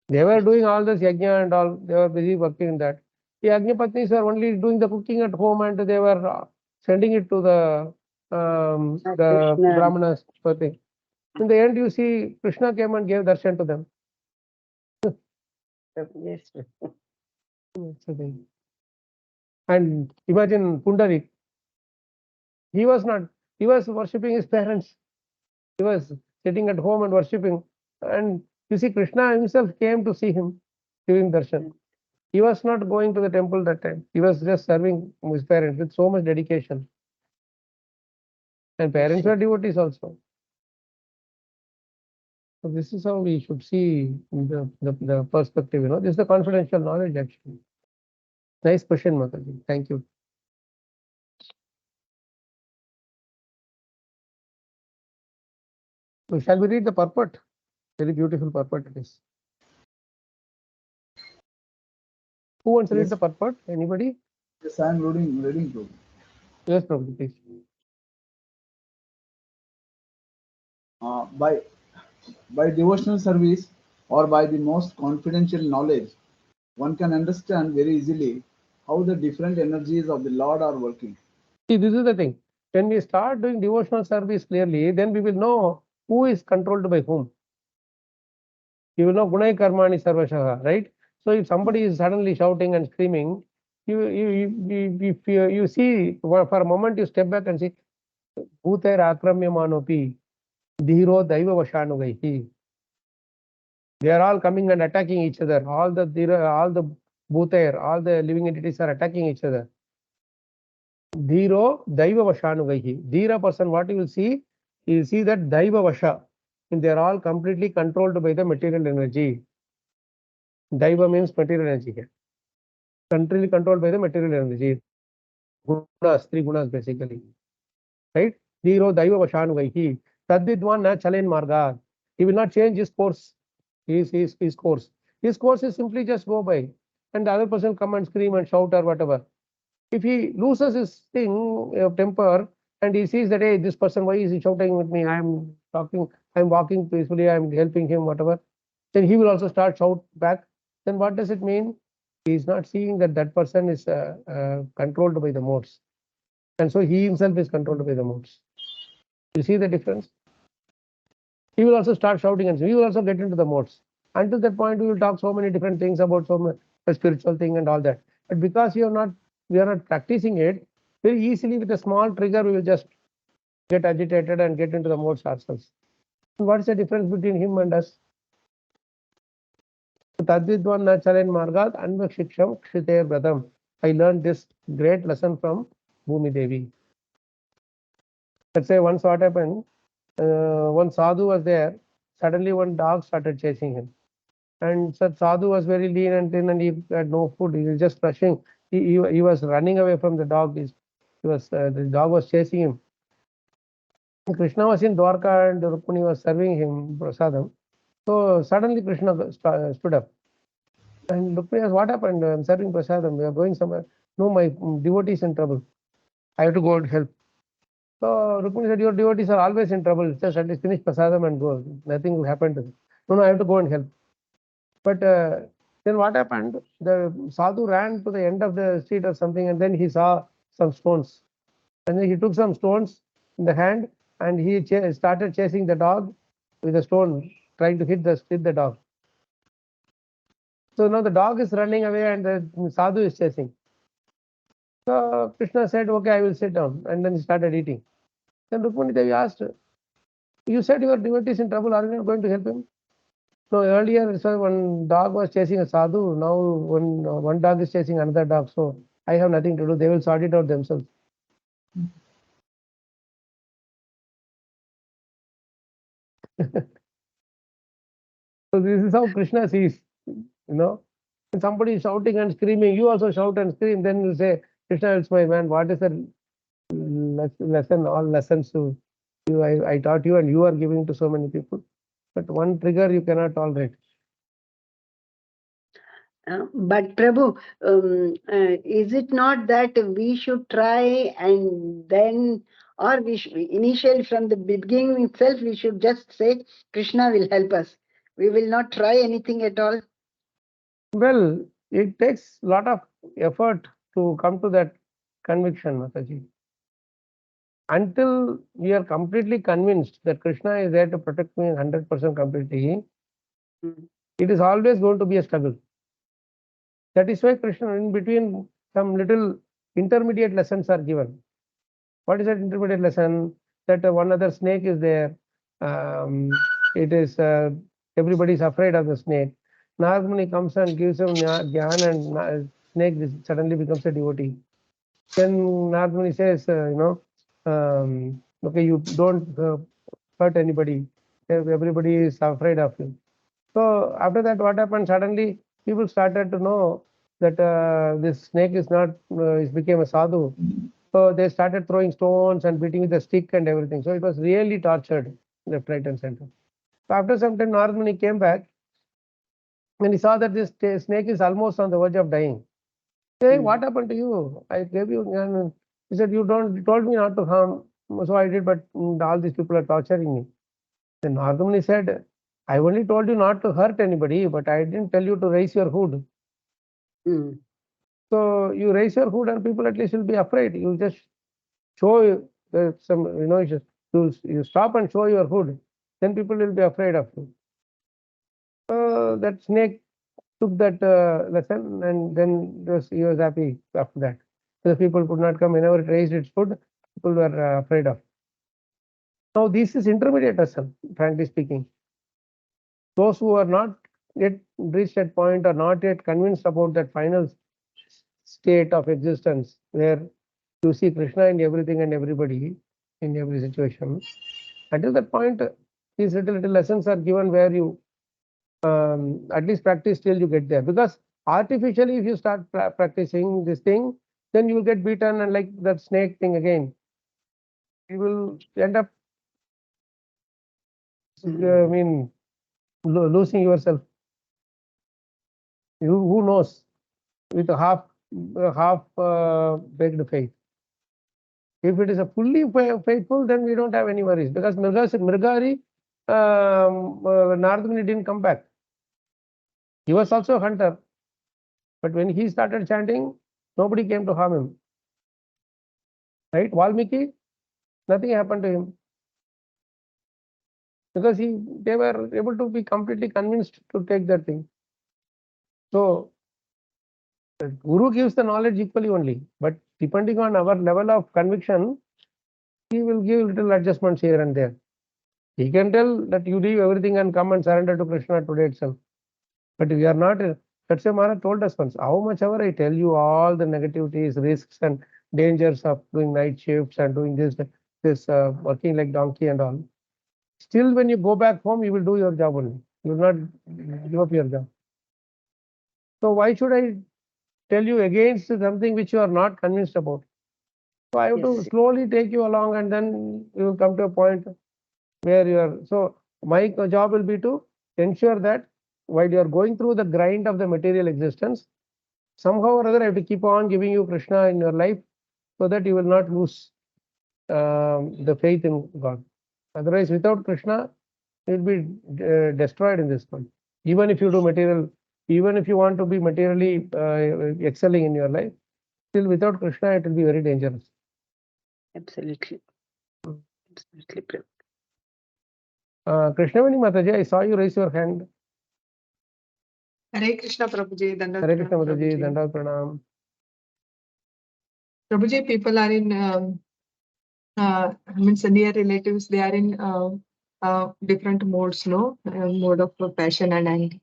They were doing all this Yajna and all, they were busy working in that. The Yajna Patnis were only doing the cooking at home and they were sending it to the Krishna. Brahmanas. In the end, you see, Krishna came and gave darshan to them. Yes. That's the thing. And imagine Pundarik. He was worshipping his parents. He was sitting at home and worshipping. And you see, Krishna himself came to see him, giving darshan. He was not going to the temple that time. He was just serving his parents with so much dedication. And parents were devotees also. So this is how we should see the perspective. This is the confidential knowledge actually. Nice question, Mataji. Thank you. So shall we read the purport? Very beautiful purport it is. Who wants to read Yes. the purport? Anybody? Yes, I am reading Prabhu. Yes, Prabhu, please. By devotional service or by the most confidential knowledge, one can understand very easily how the different energies of the Lord are working. See, this is the thing. When we start doing devotional service clearly, then we will know who is controlled by whom. You will know Gunai Karmani Sarvashaha, right? So if somebody is suddenly shouting and screaming, you see, for a moment you step back and see, Bhutair Akramyamanopi, Dhiro Daiva Vashanugaihi. They are all coming and attacking each other. All the Bhutair, all the living entities are attacking each other. Dhiro Daiva Vashanugaihi. Dhira person, what you will see that Daiva Vasha. And they are all completely controlled by the material energy. Daiva means material energy here. Completely controlled by the material energy. Gunas, three gunas basically. Right? Dhiro Daiva Vashanugaihi. Tadvidwan na chalen marga. He will not change his course. His course. His course is simply just go by. And the other person come and scream and shout or whatever. If he loses his temper, and he sees that, hey, this person, why is he shouting with me? I'm talking, I'm walking peacefully, I'm helping him, whatever. Then he will also start shout back. Then what does it mean? He is not seeing that person is controlled by the modes. And so he himself is controlled by the modes. You see the difference? He will also start shouting and we will also get into the modes. Until that point, we will talk so many different things about a spiritual thing and all that. But because we are not practicing it, very easily with a small trigger, we will just get agitated and get into the modes ourselves. And what is the difference between him and us? Tadvidvan na chalen margat anvakshiksham kshiter bradam. I learned this great lesson from Bhumi Devi. Let's say once what happened, one sadhu was there. Suddenly one dog started chasing him. And such sadhu was very lean and thin and he had no food. He was just rushing. He was running away from the dog. The dog was chasing him. Krishna was in Dwarka and Rukmini was serving him prasadam. So suddenly Krishna stood up. And Rukmini asked, what happened? I'm serving prasadam. We are going somewhere. No, my devotee is in trouble. I have to go and help. So Rukmini said, your devotees are always in trouble. Just at least finish prasadam and go. Nothing will happen to them. No, I have to go and help. But then what happened? The sadhu ran to the end of the street or something, and then he saw some stones. And then he took some stones in the hand, and he started chasing the dog with a stone, trying to hit the dog. So now the dog is running away, and the sadhu is chasing. So Krishna said, "Okay, I will sit down," and then he started eating. Then Rukmini Devi asked, "You said your devotee is in trouble. Are you not going to help him?" No, earlier, so one dog was chasing a sadhu. Now one dog is chasing another dog. So I have nothing to do. They will sort it out themselves. So this is how Krishna sees, When somebody is shouting and screaming, you also shout and scream, then you say, Krishna, it's my man, what is the lesson, all lessons to you, I taught you and you are giving to so many people. But one trigger you cannot tolerate. But Prabhu, is it not that we should try and then, or we should, initially from the beginning itself, we should just say, Krishna will help us. We will not try anything at all. Well, it takes a lot of effort to come to that conviction, Mataji. Until we are completely convinced that Krishna is there to protect me 100% completely, it is always going to be a struggle. That is why Krishna, in between, some little intermediate lessons are given. What is that intermediate lesson? That one other snake is there. It is everybody is afraid of the snake. Narada Muni comes and gives him gyan, and snake suddenly becomes a devotee. Then Narada Muni says, okay, you don't hurt anybody. Everybody is afraid of you. So after that, what happened? Suddenly, people started to know that this snake is not, it became a sadhu. So they started throwing stones and beating with a stick and everything. So it was really tortured left, right, and center. So after some time, Narada Muni came back. When he saw that this snake is almost on the verge of dying, hey, what happened to you? I gave you. And he said, you told me not to harm, so I did, but all these people are torturing me. Then Narada Muni said, I only told you not to hurt anybody, but I didn't tell you to raise your hood. So you raise your hood and people at least will be afraid. You just show some, you stop and show your hood, then people will be afraid of you. So that snake took that lesson, and then he was happy after that. So the people could not come. Whenever it raised its hood, people were afraid of. Now this is intermediate lesson, frankly speaking. Those who are not yet reached that point are not yet convinced about that final state of existence where you see Krishna in everything and everybody in every situation. Until that point, these little lessons are given where you at least practice till you get there. Because artificially, if you start practicing this thing, then you will get beaten, and like that snake thing again, you will end up, losing yourself. Who knows? With a half baked faith. If it is a fully faithful, then we don't have any worries, because Mrigari, Narada Muni didn't come back. He was also a hunter, but when he started chanting, nobody came to harm him. Right? Valmiki, nothing happened to him, because they were able to be completely convinced to take that thing. So the Guru gives the knowledge equally only, but depending on our level of conviction, he will give little adjustments here and there. He can tell that you leave everything and come and surrender to Krishna today itself. But we are not. Satsya Maharaj told us once, how much ever I tell you all the negativities, risks, and dangers of doing night shifts and doing this working like donkey and all, still when you go back home, you will do your job only. You will not give up your job. So why should I tell you against something which you are not convinced about? So I have to slowly take you along, and then you will come to a point where you are. So my job will be to ensure that while you are going through the grind of the material existence, somehow or other I have to keep on giving you Krishna in your life, so that you will not lose the faith in God. Otherwise, without Krishna, you will be destroyed in this world. Even if you do material, even if you want to be materially excelling in your life, still without Krishna, it will be very dangerous. Absolutely. Absolutely. Krishnavani Mataji, I saw you raise your hand. Hare Krishna Prabhuji, Dandavat Hare Krishna Pranam, Mataji, Prabhuji. Dandavat Pranam. Prabhuji, people are in, near relatives, they are in different modes, no? Mode of passion and anger.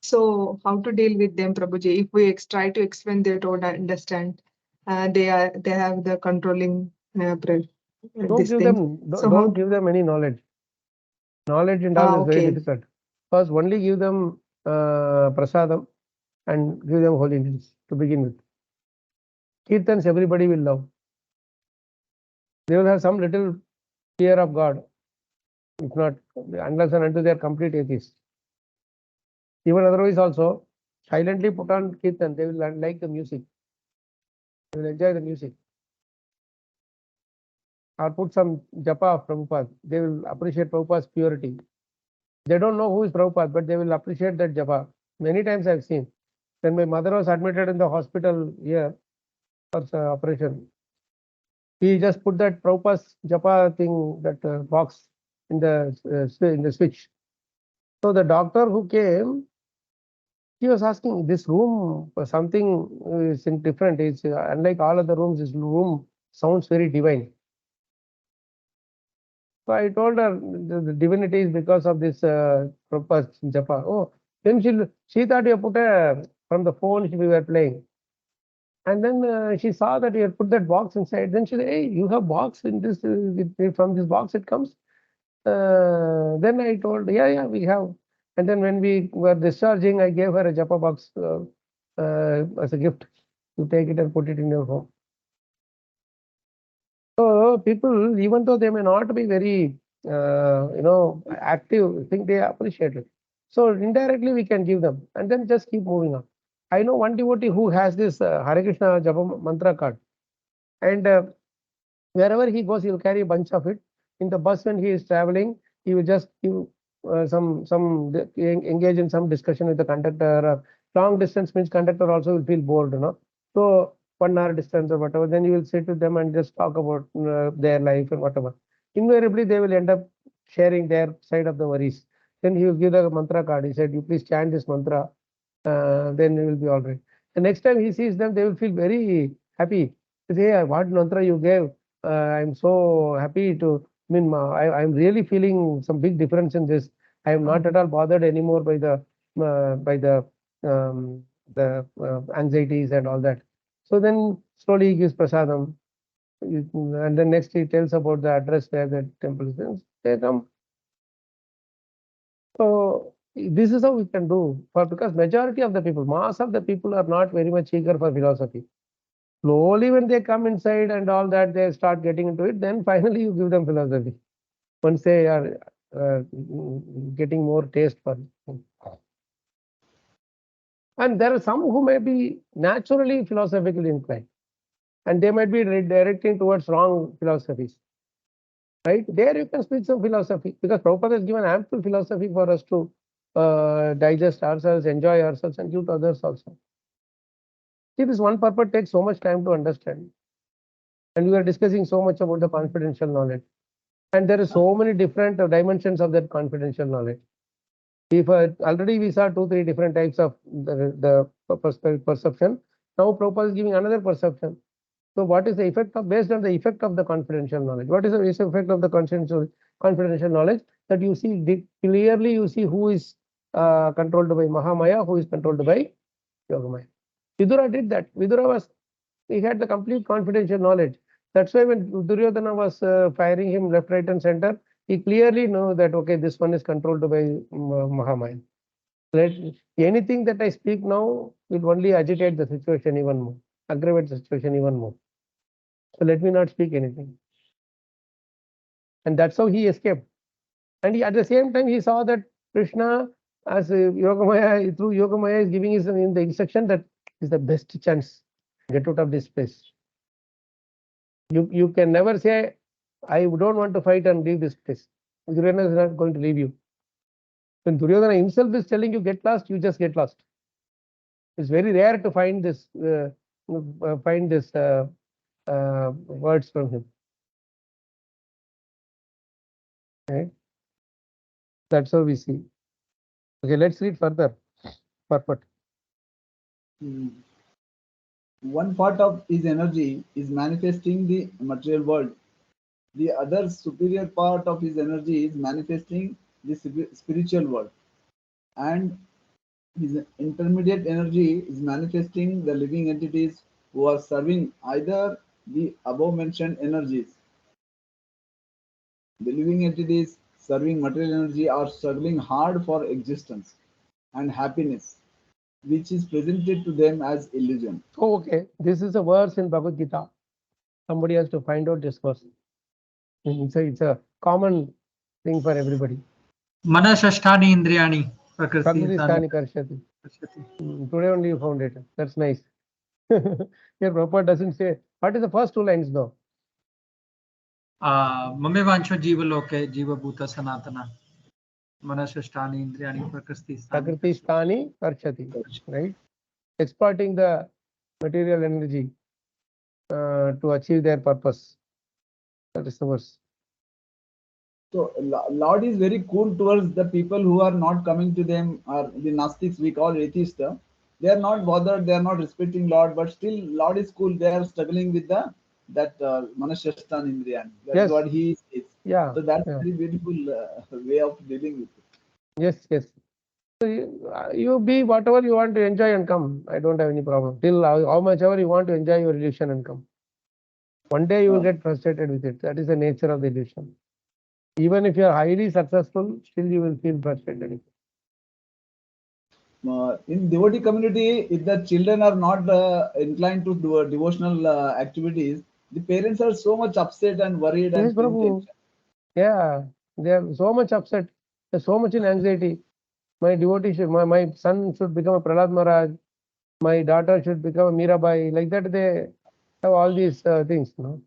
So how to deal with them, Prabhuji? If we try to explain, they don't understand. They have the controlling Don't give them any knowledge. Knowledge and all is very Okay. difficult. First, only give them prasadam and give them holy names to begin with. Kirtans everybody will love. They will have some little fear of God, if not, unless and until they are complete atheists. Even otherwise also, silently put on Kirtan, they will like the music. They will enjoy the music. Or put some japa of Prabhupada. They will appreciate Prabhupada's purity. They don't know who is Prabhupada, but they will appreciate that japa. Many times I've seen. When my mother was admitted in the hospital here for operation, he just put that Prabhupada's japa thing, that box in the switch. So the doctor who came, he was asking, this room something is different. It's unlike all other rooms. This room sounds very divine. So I told her the divinity is because of this Prabhupada's japa. Oh, then she thought you put from the phone we were playing. And then she saw that you had put that box inside. Then she said, hey, you have box in this, from this box it comes. Then I told, yeah, we have. And then when we were discharging, I gave her a japa box as a gift. You take it and put it in your home. So people, even though they may not be very, active, I think they appreciate it. So indirectly we can give them and then just keep moving on. I know one devotee who has this Hare Krishna Japa mantra card, and wherever he goes, he will carry a bunch of it. In the bus when he is traveling, he will just give engage in some discussion with the conductor. Long distance means conductor also will feel bored, So 1 hour distance or whatever, then you will sit with them and just talk about their life and whatever. Invariably, they will end up sharing their side of the worries. Then he will give the mantra card. He said, you please chant this mantra, then you will be all right. The next time he sees them, they will feel very happy. They say, hey, what mantra you gave? I'm so happy to, I'm really feeling some big difference in this. I am not at all bothered anymore by the anxieties and all that. So then slowly he gives prasadam, and then next he tells about the address where the temple is. They come. So this is how we can do, because majority of the people, mass of the people are not very much eager for philosophy. Slowly when they come inside and all that, they start getting into it, then finally you give them philosophy. Once they are getting more taste for it. And there are some who may be naturally philosophically inclined, and they might be redirecting towards wrong philosophies. Right? There you can speak some philosophy, because Prabhupada has given ample philosophy for us to digest ourselves, enjoy ourselves, and give to others also. See, this one purpose takes so much time to understand. And we are discussing so much about the confidential knowledge. And there are so many different dimensions of that confidential knowledge. If already we saw 2-3 different types of the perception. Now Prabhupada is giving another perception. So what is the effect of, based on the effect of the confidential knowledge? What is the effect of the confidential knowledge? That you see clearly, you see who is controlled by Mahamaya, who is controlled by Yogamaya. Vidura did that. Vidura he had the complete confidential knowledge. That's why when Duryodhana was firing him left, right, and center, he clearly knew that, okay, this one is controlled by Mahamaya. Anything that I speak now will only agitate the situation even more, aggravate the situation even more. So let me not speak anything. And that's how he escaped. And at the same time, he saw that Krishna, as Yogamaya, through Yogamaya, is giving his in the instruction that is the best chance to get out of this place. You can never say, I don't want to fight and leave this place. Duryodhana is not going to leave you. When Duryodhana himself is telling you get lost, you just get lost. It's very rare to find this words from him. Right? That's how we see. Okay, let's read further. Purport. One part of his energy is manifesting the material world. The other superior part of his energy is manifesting the spiritual world. And his intermediate energy is manifesting the living entities who are serving either the above mentioned energies. The living entities serving material energy are struggling hard for existence and happiness, which is presented to them as illusion. Oh, okay. This is a verse in Bhagavad Gita. Somebody has to find out this verse. It's a common thing for everybody. Manashashtani Indriyani Prakriti Prakristani Karshati. Today only you found it. That's nice. Here Prabhupada doesn't say. What is the first two lines though? Mame Vancho Jiva Loke Jiva Bhuta Sanatana Manashashtani Indriyani Prakriti Prakristani Karshati. Right? Exploiting the material energy to achieve their purpose. That is the verse. So Lord is very cool towards the people who are not coming to them, or the Gnostics we call atheists. They are not bothered, they are not respecting Lord, but still Lord is cool. They are struggling with that Manashastan Indriyan. That Yes. is what he is. Yeah. So that's Yeah. a very beautiful way of dealing with it. Yes, yes. So you be whatever you want to enjoy and come. I don't have any problem. Till how much ever you want to enjoy your illusion and come. One day you will get frustrated with it. That is the nature of the illusion. Even if you are highly successful, still you will feel frustrated. In devotee community, if the children are not inclined to do devotional activities, the parents are so much upset and worried Yes, and in Prabhu. tension. Yeah, they are so much upset. They are so much in anxiety. My devotee should, my son should become a Prahlad Maharaj. My daughter should become a Mirabai. Like that, they have all these things. No?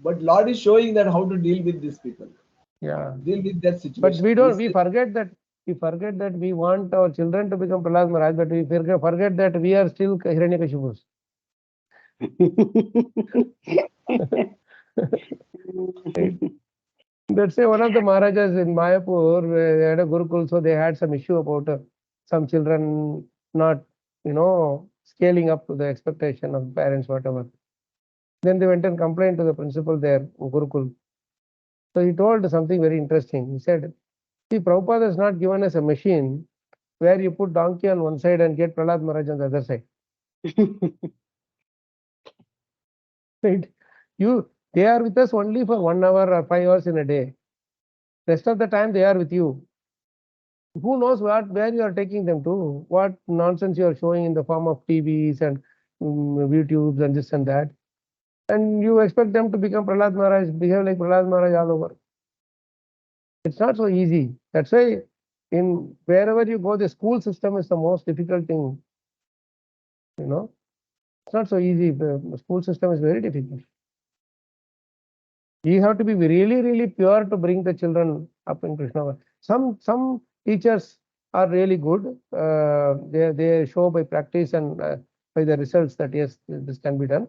But Lord is showing that how to deal with these people, Yeah. deal with that situation. But we He don't. We says, forget that. We forget that we want our children to become Prahlad Maharaj, but we forget that we are still Hiranyakashipus. Right? That's why one of the Maharajas in Mayapur, they had a Gurukul, so they had some issue about some children not, scaling up to the expectation of parents, whatever. Then they went and complained to the principal there, Gurukul. So he told something very interesting. He said, see, Prabhupada has not given us a machine where you put donkey on one side and get Prahlad Maharaj on the other side. Right? They are with us only for 1 hour or 5 hours in a day. Rest of the time they are with you. Who knows where you are taking them to? What nonsense you are showing in the form of TVs and YouTubes and this and that. And you expect them to become Prahlad Maharaj, behave like Prahlad Maharaj all over. It's not so easy. That's why in wherever you go, the school system is the most difficult thing. It's not so easy. The school system is very difficult. You have to be really, really pure to bring the children up in Krishna. Some teachers are really good. They show by practice and by the results that yes, this can be done.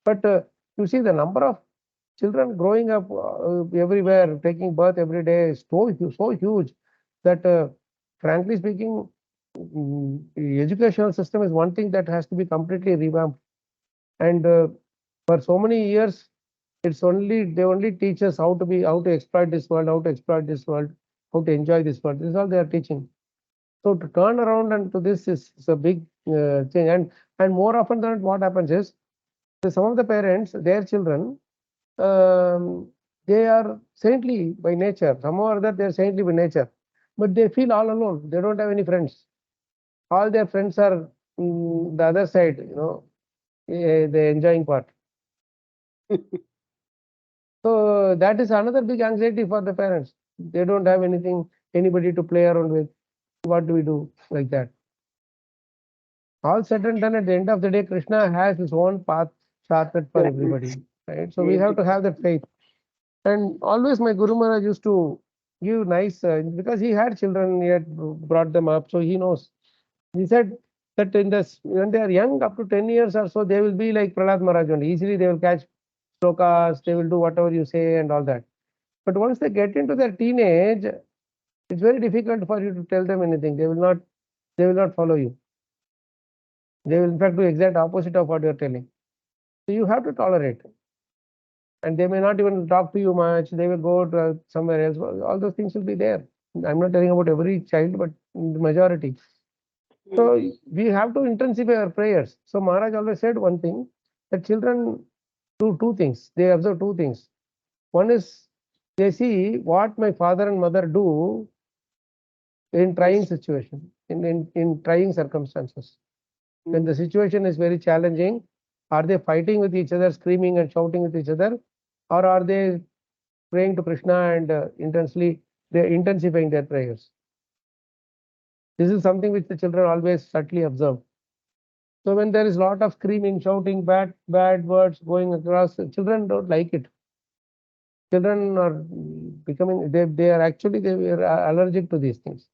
But you see the number of children growing up everywhere, taking birth every day is so huge that frankly speaking, the educational system is one thing that has to be completely revamped. And for so many years, they only teach us how to exploit this world, how to enjoy this world. This is all they are teaching. So to turn around and to this is a big thing. And more often than not, what happens is some of the parents, their children, they are saintly by nature. Somehow or other, they are saintly by nature, but they feel all alone. They don't have any friends. All their friends are the other side. The enjoying part. So that is another big anxiety for the parents. They don't have anybody to play around with. What do we do like that? All said and done, at the end of the day, Krishna has his own path charted for everybody, right? So we have to have that faith. And always my Guru Maharaj used to give nice, because he had children, he had brought them up, so he knows. He said that when they are young, up to 10 years or so, they will be like Prahlad Maharaj only. Easily they will catch slokas, they will do whatever you say and all that. But once they get into their teenage, it's very difficult for you to tell them anything. They will not follow you. They will in fact do exact opposite of what you're telling. So you have to tolerate. And they may not even talk to you much. They will go to somewhere else. All those things will be there. I'm not telling about every child, but the majority. So we have to intensify our prayers. So Maharaj always said one thing, that children do two things. They observe two things. One is they see what my father and mother do in trying situation, in trying circumstances. When the situation is very challenging, are they fighting with each other, screaming and shouting with each other, or are they praying to Krishna and they're intensifying their prayers? This is something which the children always subtly observe. So when there is a lot of screaming, shouting, bad words going across, children don't like it. Children are becoming, they are allergic to these things.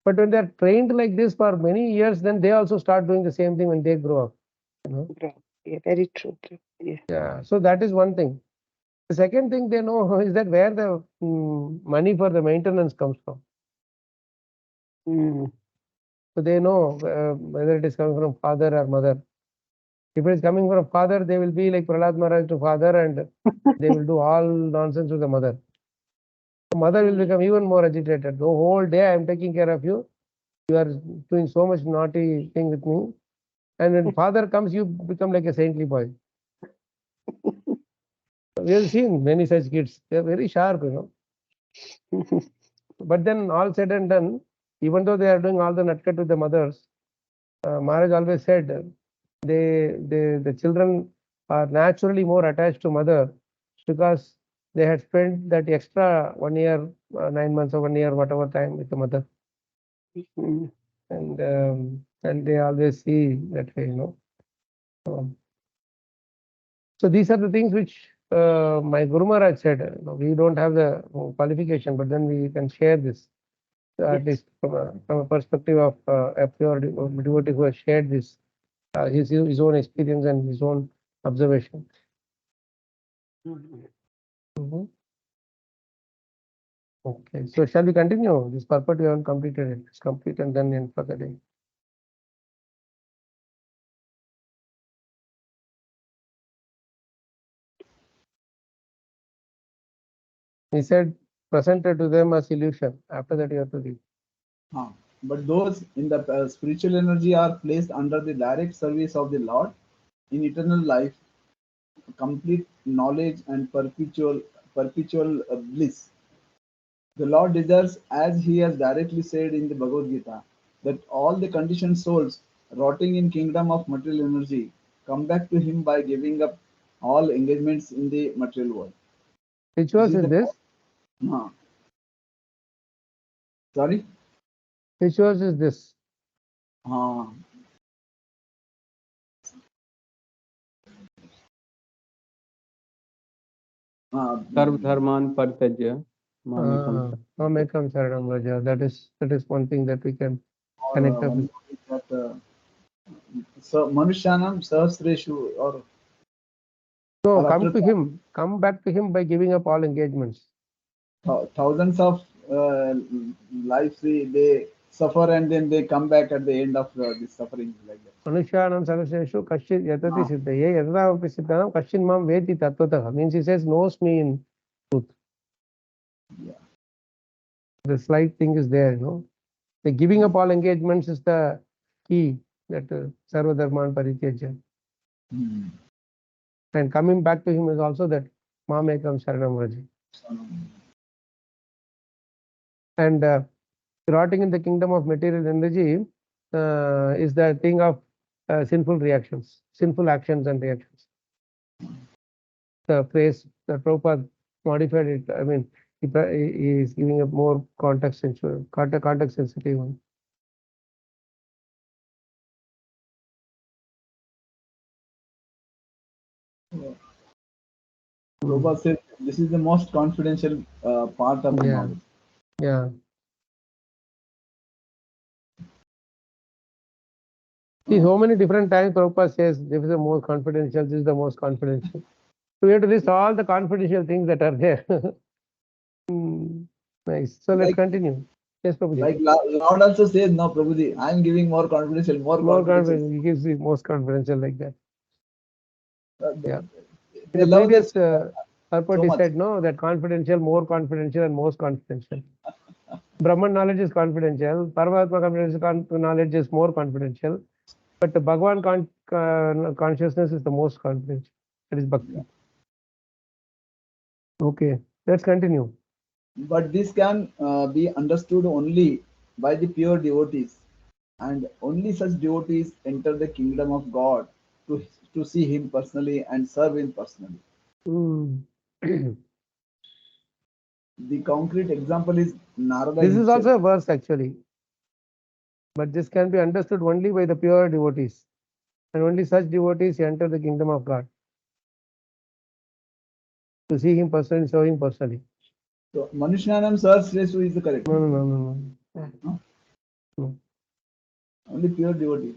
But when they are trained like this for many years, then they also start doing the same thing when they grow up. Yeah, very true. Yeah. Yeah. So that is one thing. The second thing they know is that where the money for the maintenance comes from. So they know whether it is coming from father or mother. If it is coming from father, they will be like Prahlad Maharaj to father, and they will do all nonsense to the mother. The mother will become even more agitated. The whole day I am taking care of you. You are doing so much naughty thing with me. And when father comes, you become like a saintly boy. We have seen many such kids. They are very sharp, But then all said and done, even though they are doing all the nutcut with the mothers, Maharaj always said the children are naturally more attached to mother because they had spent that extra 1 year, 9 months or 1 year, whatever time with the mother. And they always see that way, So these are the things which my Guru Maharaj said. We don't have the qualification, but then we can share this. At least from a perspective of a pure devotee who has shared this, his own experience and his own observation. Okay, so shall we continue? This purport we haven't completed it. It's complete and then in for the day. He said, presented to them as illusion. After that, you have to read. But those in the spiritual energy are placed under the direct service of the Lord in eternal life, complete knowledge, and perpetual bliss. The Lord desires, as He has directly said in the Bhagavad Gita, that all the conditioned souls rotting in kingdom of material energy come back to Him by giving up all engagements in the material world. Which verse is this? Sorry? Which verse is this? Sarv dharman partajya mamekam. Mamekam saranam vraja. That is one thing that we can connect up with. So Manushyanam Sahasreshu, or So come back to him by giving up all engagements. Thousands of lives they suffer and then they come back at the end of this suffering like that. Manusyanam saraseshu kashit yatati siddhaye yatadapi siddhanam kashin mam veti tattvataha. Means he says knows me in truth. Yeah. The slight thing is there, The giving up all engagements is the key that sarva dharman parityajya. And coming back to him is also that mamekam sharanam vraja. And rotting in the kingdom of material energy is the thing of sinful reactions, sinful actions and reactions. The phrase that Prabhupada modified it, I mean, he is giving a more context sensitive one. Prabhupada said this is the most confidential part of the knowledge. Yeah. See, so many different times Prabhupada says this is the most confidential, this is the most confidential. So we have to list all the confidential things that are there. Nice. So let's continue. Yes, Prabhuji. Like Lord also says, no, Prabhuji, I am giving more confidential, more confidential. He gives the most confidential like that. Yeah. They The love previous this purport so he much. said, no, that confidential, more confidential, and most confidential. Brahman knowledge is confidential. Paramatma knowledge is more confidential. But the Bhagavan consciousness is the most confidential. That is Bhakti. Okay. Let's continue. But this can be understood only by the pure devotees, and only such devotees enter the kingdom of God to see Him personally and serve Him personally. Hmm. The concrete example is Narada This is himself. also a verse actually, but this can be understood only by the pure devotees, and only such devotees enter the kingdom of God to see Him personally, serve Him personally. So Manushyanam Sahasresu is the correct. No, no, no, no, no. No? No. Only pure devotee.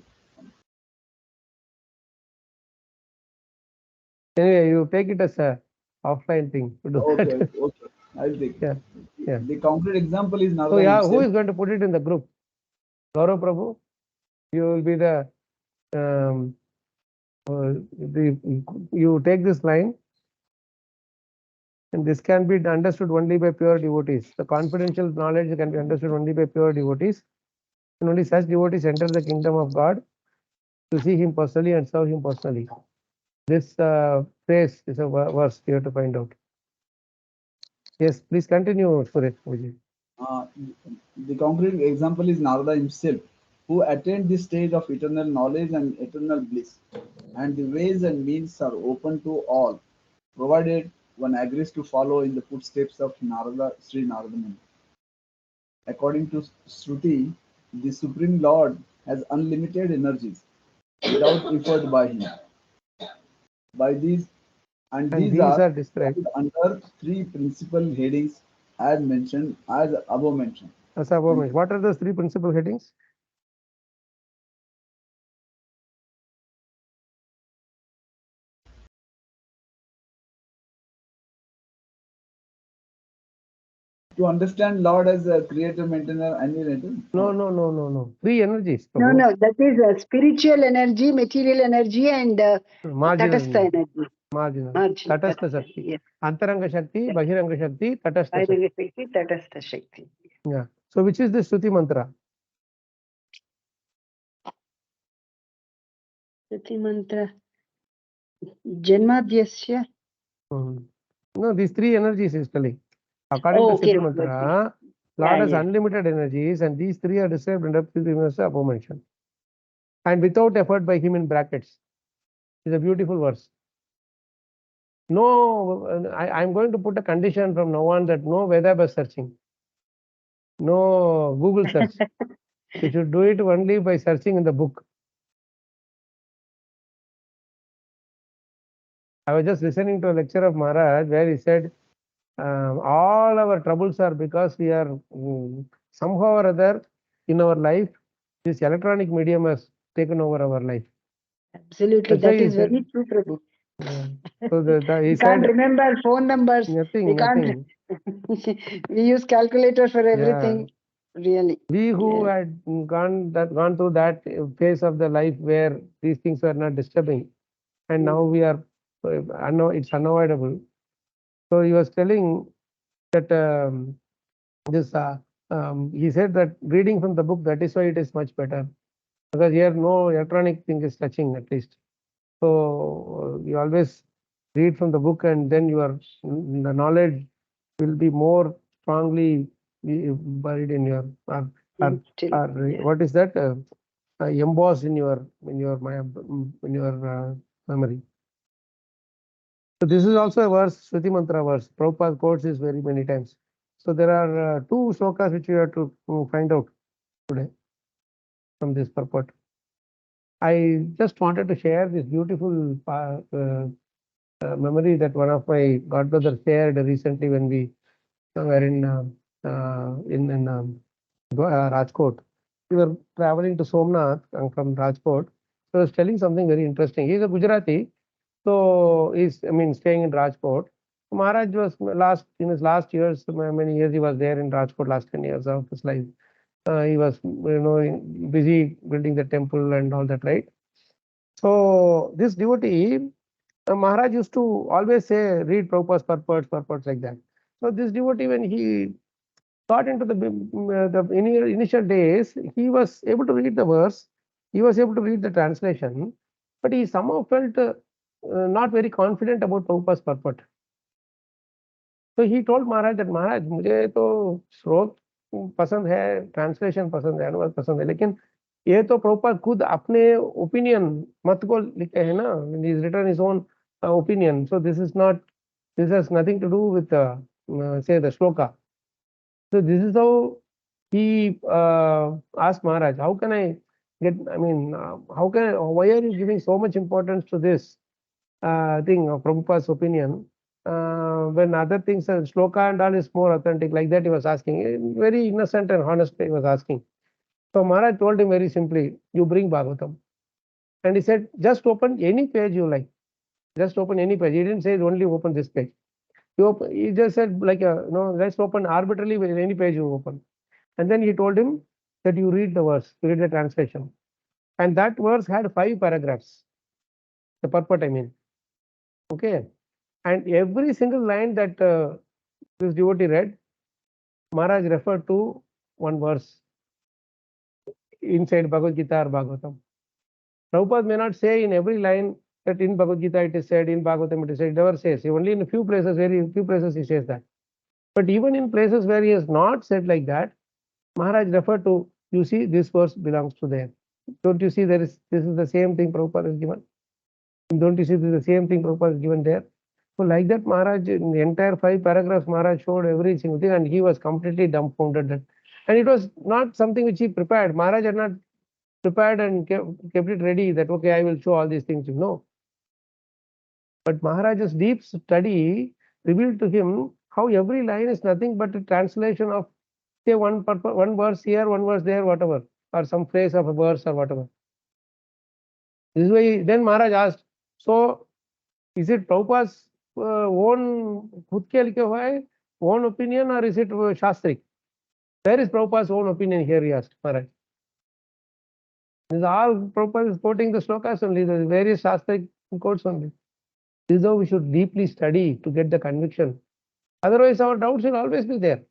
Anyway, you take it as a offline thing to do Okay, that. okay. I'll take it. Yeah, yeah. The concrete example is So Narada yeah, who himself. is going to put it in the group? Gaurav Prabhu, you will be the you take this line, and this can be understood only by pure devotees. The confidential knowledge can be understood only by pure devotees, and only such devotees enter the kingdom of God to see Him personally and serve Him personally. This phrase is a verse you have to find out. Yes, please continue, Suresh. Vijay. Uh, the concrete example is Narada himself, who attained this stage of eternal knowledge and eternal bliss. And the ways and means are open to all, provided one agrees to follow in the footsteps of Narada, Sri Narada Muni. According to Shruti, the Supreme Lord has unlimited energies without effort by him. By these and And these these are are described under three principal headings as above mentioned. as above mentioned. What are those three principal headings? To understand Lord as a creator, maintainer, and inventor. No, no, no, no, no. Three energies. No, Prabhu. no, that is spiritual energy, material energy, and Marginal. tatastha energy. Marginal. Marginal. Tatastha Shakti. Yes. Antaranga Shakti, Yes. Bahiranga Shakti, Tatastha Shakti. Vairanga Shakti, tatastha Shakti. Yeah. So which is the Shruti mantra? Shruti mantra. Janmadhyasya. No, these three energies is telling. According Oh, to okay. Shruti mantra, Lord Yeah, has yeah. unlimited energies, and these three are described under Shruti mantra above mentioned. And without effort by him in brackets. It's a beautiful verse. No, I'm going to put a condition from now on that no Vedabas searching. No Google search. You should do it only by searching in the book. I was just listening to a lecture of Maharaj where he said, all our troubles are because we are somehow or other in our life, this electronic medium has taken over our life. Absolutely. That's why That he is said, very true, Prabhu. so he We can't said, remember phone numbers. nothing, We can't. nothing. We use calculator for Yeah. everything. Really. We who Yeah. had gone through that phase of the life where these things were not disturbing, and now we are, it's unavoidable. So he was telling that this he said that reading from the book, that is why it is much better, because here no electronic thing is touching at least. So you always read from the book, and then your the knowledge will be more strongly buried in your Still, yeah. what is that embossed in your memory. So this is also a verse, Shruti mantra verse. Prabhupada quotes this very many times. So there are two shlokas which you have to find out today from this purport. I just wanted to share this beautiful memory that one of my godbrothers shared recently when we were in Rajkot. We were traveling to Somnath from Rajkot. So he was telling something very interesting. He's a Gujarati, so he's staying in Rajkot. Maharaj was in his last years, many years he was there in Rajkot, last 10 years of his life. He was busy building the temple and all that, right? So this devotee, Maharaj used to always say, read Prabhupada's purports like that. So this devotee, when he got into the initial days, he was able to read the verse, he was able to read the translation, but he somehow felt not very confident about Prabhupada's purport. So he told Maharaj that Maharaj, मुझे तो श्लोक पसंद है, translation पसंद है, अनुवाद पसंद है, लेकिन ये तो प्रभुपाद खुद अपने ओपिनियन मत को लिखे है ना, he has written his own opinion. So this has nothing to do with say the shloka. So this is how he asked Maharaj, how can I get, why are you giving so much importance to this thing of Prabhupada's opinion, when other things, shloka and all is more authentic, like that he was asking. Very innocent and honest he was asking. So Maharaj told him very simply, you bring Bhagavatam. And he said, just open any page you like. Just open any page. He didn't say only open this page. He just said like, let's open arbitrarily any page you open. And then he told him that you read the verse, you read the translation. And that verse had 5 paragraphs. The purport, I mean. Okay. And every single line that this devotee read, Maharaj referred to one verse inside Bhagavad Gita or Bhagavatam. Prabhupada may not say in every line that in Bhagavad Gita it is said, in Bhagavatam it is said, he never says. Only in a few places, very few places he says that. But even in places where he has not said like that, Maharaj referred to, you see, this verse belongs to there. Don't you see this is the same thing Prabhupada has given? Don't you see this is the same thing Prabhupada has given there? So like that, Maharaj, in the entire 5 paragraphs, Maharaj showed every single thing, and he was completely dumbfounded. And it was not something which he prepared. Maharaj had not prepared and kept it ready that, okay, I will show all these things. No. But Maharaj's deep study revealed to him how every line is nothing but a translation of, say, one verse here, one verse there, whatever, or some phrase of a verse or whatever. This is why then Maharaj asked, so is it Prabhupada's own खुद के लिखे हुआ है, own opinion, or is it Shastrik? Where is Prabhupada's own opinion here, he asked Maharaj. This is all Prabhupada is quoting the slokas only, the various Shastrik quotes only. This is how we should deeply study to get the conviction. Otherwise, our doubts will always be there.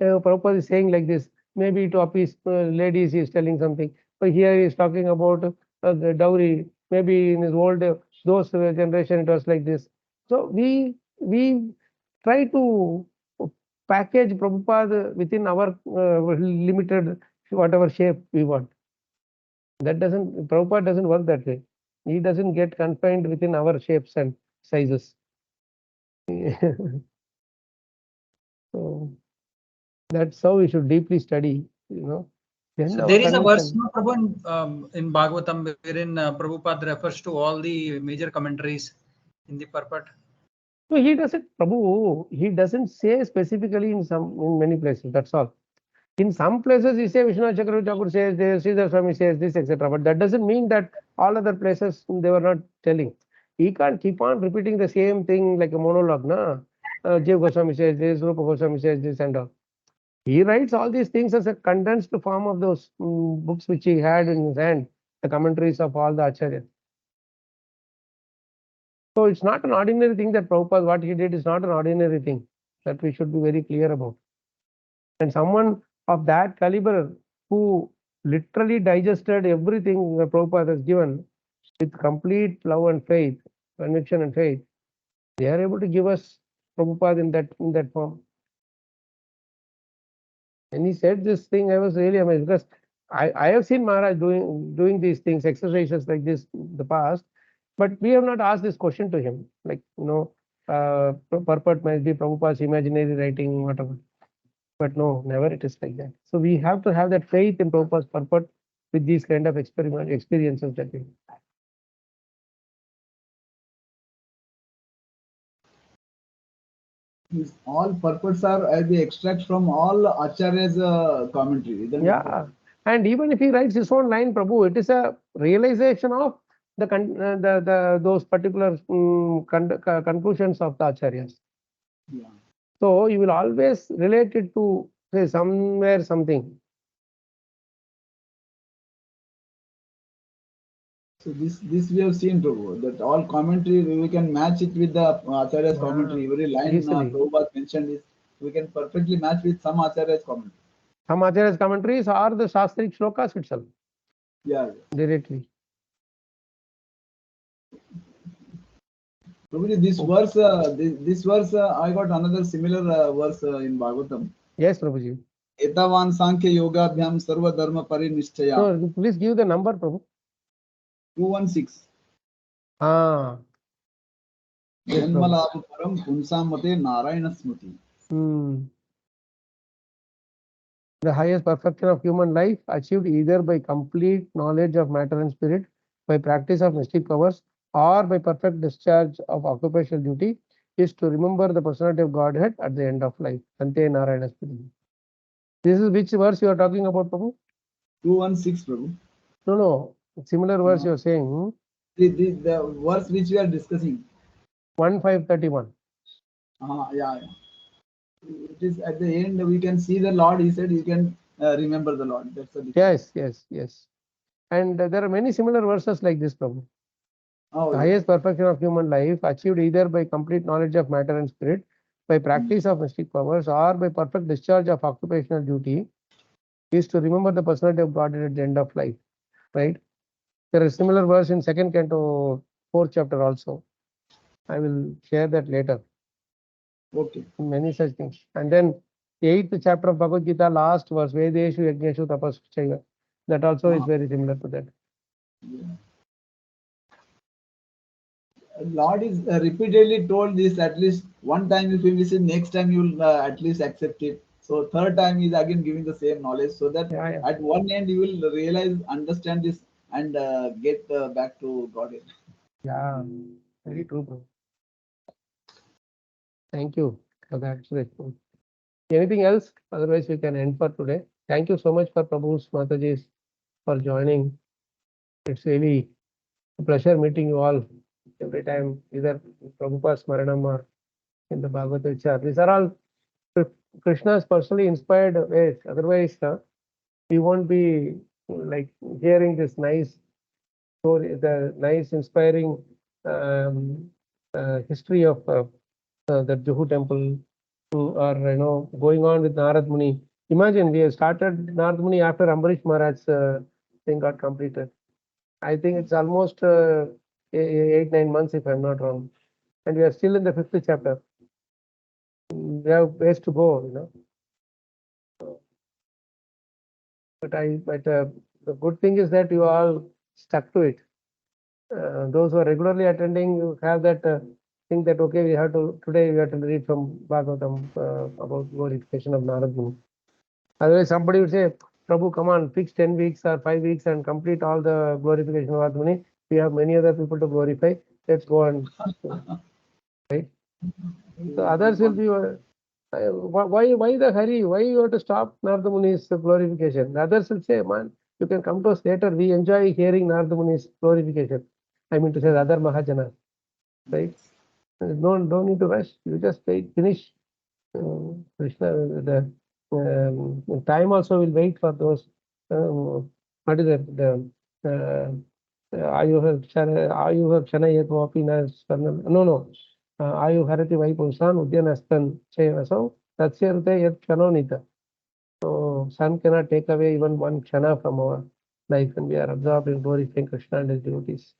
Prabhupada is saying like this, maybe to appease ladies he is telling something, but here he is talking about the dowry. Maybe in his old those generation it was like this. So we try to package Prabhupada within our limited whatever shape we want. Prabhupada doesn't work that way. He doesn't get confined within our shapes and sizes. So that's how we should deeply study, Then So our there is a verse, conviction. no, Prabhu, in Bhagavatam wherein Prabhupada refers to all the major commentaries in the purport. So he doesn't say specifically in many places, that's all. In some places he says, Vishwanath Chakravarti Thakur says this, Sridhar Swami says this, etc. But that doesn't mean that all other places they were not telling. He can't keep on repeating the same thing like a monologue, na? Jiva Goswami says this, Rupa Goswami says this and all. He writes all these things as a condensed form of those books which he had in his hand, the commentaries of all the acharyas. So it's not an ordinary thing that Prabhupada, what he did is not an ordinary thing, that we should be very clear about. And someone of that caliber who literally digested everything that Prabhupada has given with complete love and faith, conviction and faith, they are able to give us Prabhupada in that form. And he said this thing, I was really amazed, because I have seen Maharaj doing these things, exercises like this in the past, but we have not asked this question to him, like, purport might be Prabhupada's imaginary writing, whatever. But no, never it is like that. So we have to have that faith in Prabhupada's purport with these kind of experiences that we have. All purports are the extracts from all Acharya's commentary, isn't it? Yeah, and even if he writes his own line, Prabhu, it is a realization of those particular conclusions of the acharyas. Yeah. So you will always relate it to, say, somewhere something. So this we have seen, Prabhu, that all commentary we can match it with the Acharya's commentary. Every line Easily. Prabhupada mentioned is we can perfectly match with some Acharya's commentary. Some acharyas commentaries are the Shastrik shlokas itself. Yeah. Directly. Prabhuji, this verse, I got another similar verse in Bhagavatam. Yes, Prabhuji. Etavan Sankhya Yogabhyam Sarva Dharma Parinishchaya. No, please give the number, Prabhu. 216. Ah. Yes, Prabhu. Janmalabu Param Punsamate Narayana Smriti. The highest perfection of human life achieved either by complete knowledge of matter and spirit, by practice of mystic powers, or by perfect discharge of occupational duty is to remember the personality of Godhead at the end of life. Ante Narayana Smriti. This is which verse you are talking about, Prabhu? 216, Prabhu. No. Similar verse you are saying. The verse which we are discussing. 1531. Yeah. It is at the end we can see the Lord. He said you can remember the Lord. That's the difference. Yes. And there are many similar verses like this, Prabhu. Oh, The yeah. highest perfection of human life achieved either by complete knowledge of matter and spirit, by practice of mystic powers, or by perfect discharge of occupational duty is to remember the personality of God at the end of life. Right? There is similar verse in 2nd Canto, 4th chapter also. I will share that later. Okay. Many such things. And then 8th chapter of Bhagavad Gita, last verse, Vedeshu Yajneshu Tapasya. That also is very similar to that. Yeah. Lord is repeatedly told this at least one time. If you listen, next time you will at least accept it. So third time is again giving the same knowledge, so that at one end you will realize, understand this, and get back to Godhead. Yeah, very true, bro. Thank you for that. Anything else? Otherwise, we can end for today. Thank you so much for Prabhu's Mataji's for joining. It's really a pleasure meeting you all every time, either Prabhupada's Smaranam or in the Bhagavad Gita. These are all Krishna's personally inspired ways. Otherwise, we won't be like hearing this nice story, the nice inspiring history of the Juhu temple, or going on with Narad Muni. Imagine we have started Narad Muni after Ambarish Maharaj's thing got completed. I think it's almost 8-9 months, if I'm not wrong, and we are still in the 5th chapter. We have ways to go, But the good thing is that you all stuck to it. Those who are regularly attending, you have that think that okay, today we have to read from Bhagavatam about glorification of Narad Muni. Otherwise, somebody would say, Prabhu, come on, fix 10 weeks or 5 weeks and complete all the glorification of Narad Muni. We have many other people to glorify. Let's go on. Right? So others will be, why the hurry? Why you have to stop Narada Muni's glorification? The others will say, man, you can come to us later. We enjoy hearing Narada Muni's glorification. I mean to say the other Mahajanas. Right? Don't need to rush. You just finish Krishna. The time also will wait for those. What is it? The Ayuha Kshana Yatvapi No. Ayu Harati Vaipulsan Udyanastan Chevaso Tatsirte Yat Kshanonita. So sun cannot take away even one Kshana from our life, and we are absorbed in glorifying Krishna and his devotees.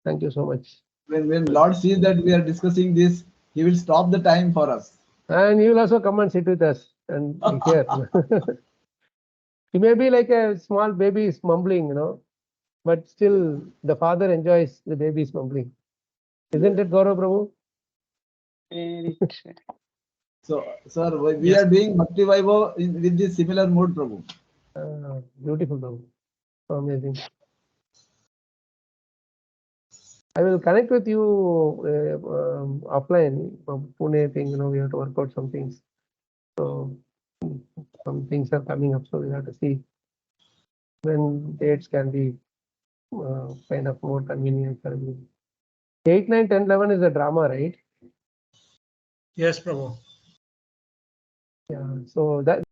Thank you so much. When Lord sees that we are discussing this, He will stop the time for us. And he will also come and sit with us and hear. He may be like a small baby mumbling, but still the father enjoys the baby's mumbling. Isn't it, Gaurav Prabhu? So, sir, we are doing Bhakti Vaibhav with this similar mode, Prabhu. Beautiful, Prabhu. Amazing. I will connect with you offline from Pune thing. We have to work out some things. So some things are coming up, so we have to see when dates can be kind of more convenient for me. 8, 9, 10, 11 is a drama, right? Yes, Prabhu. Yeah. So that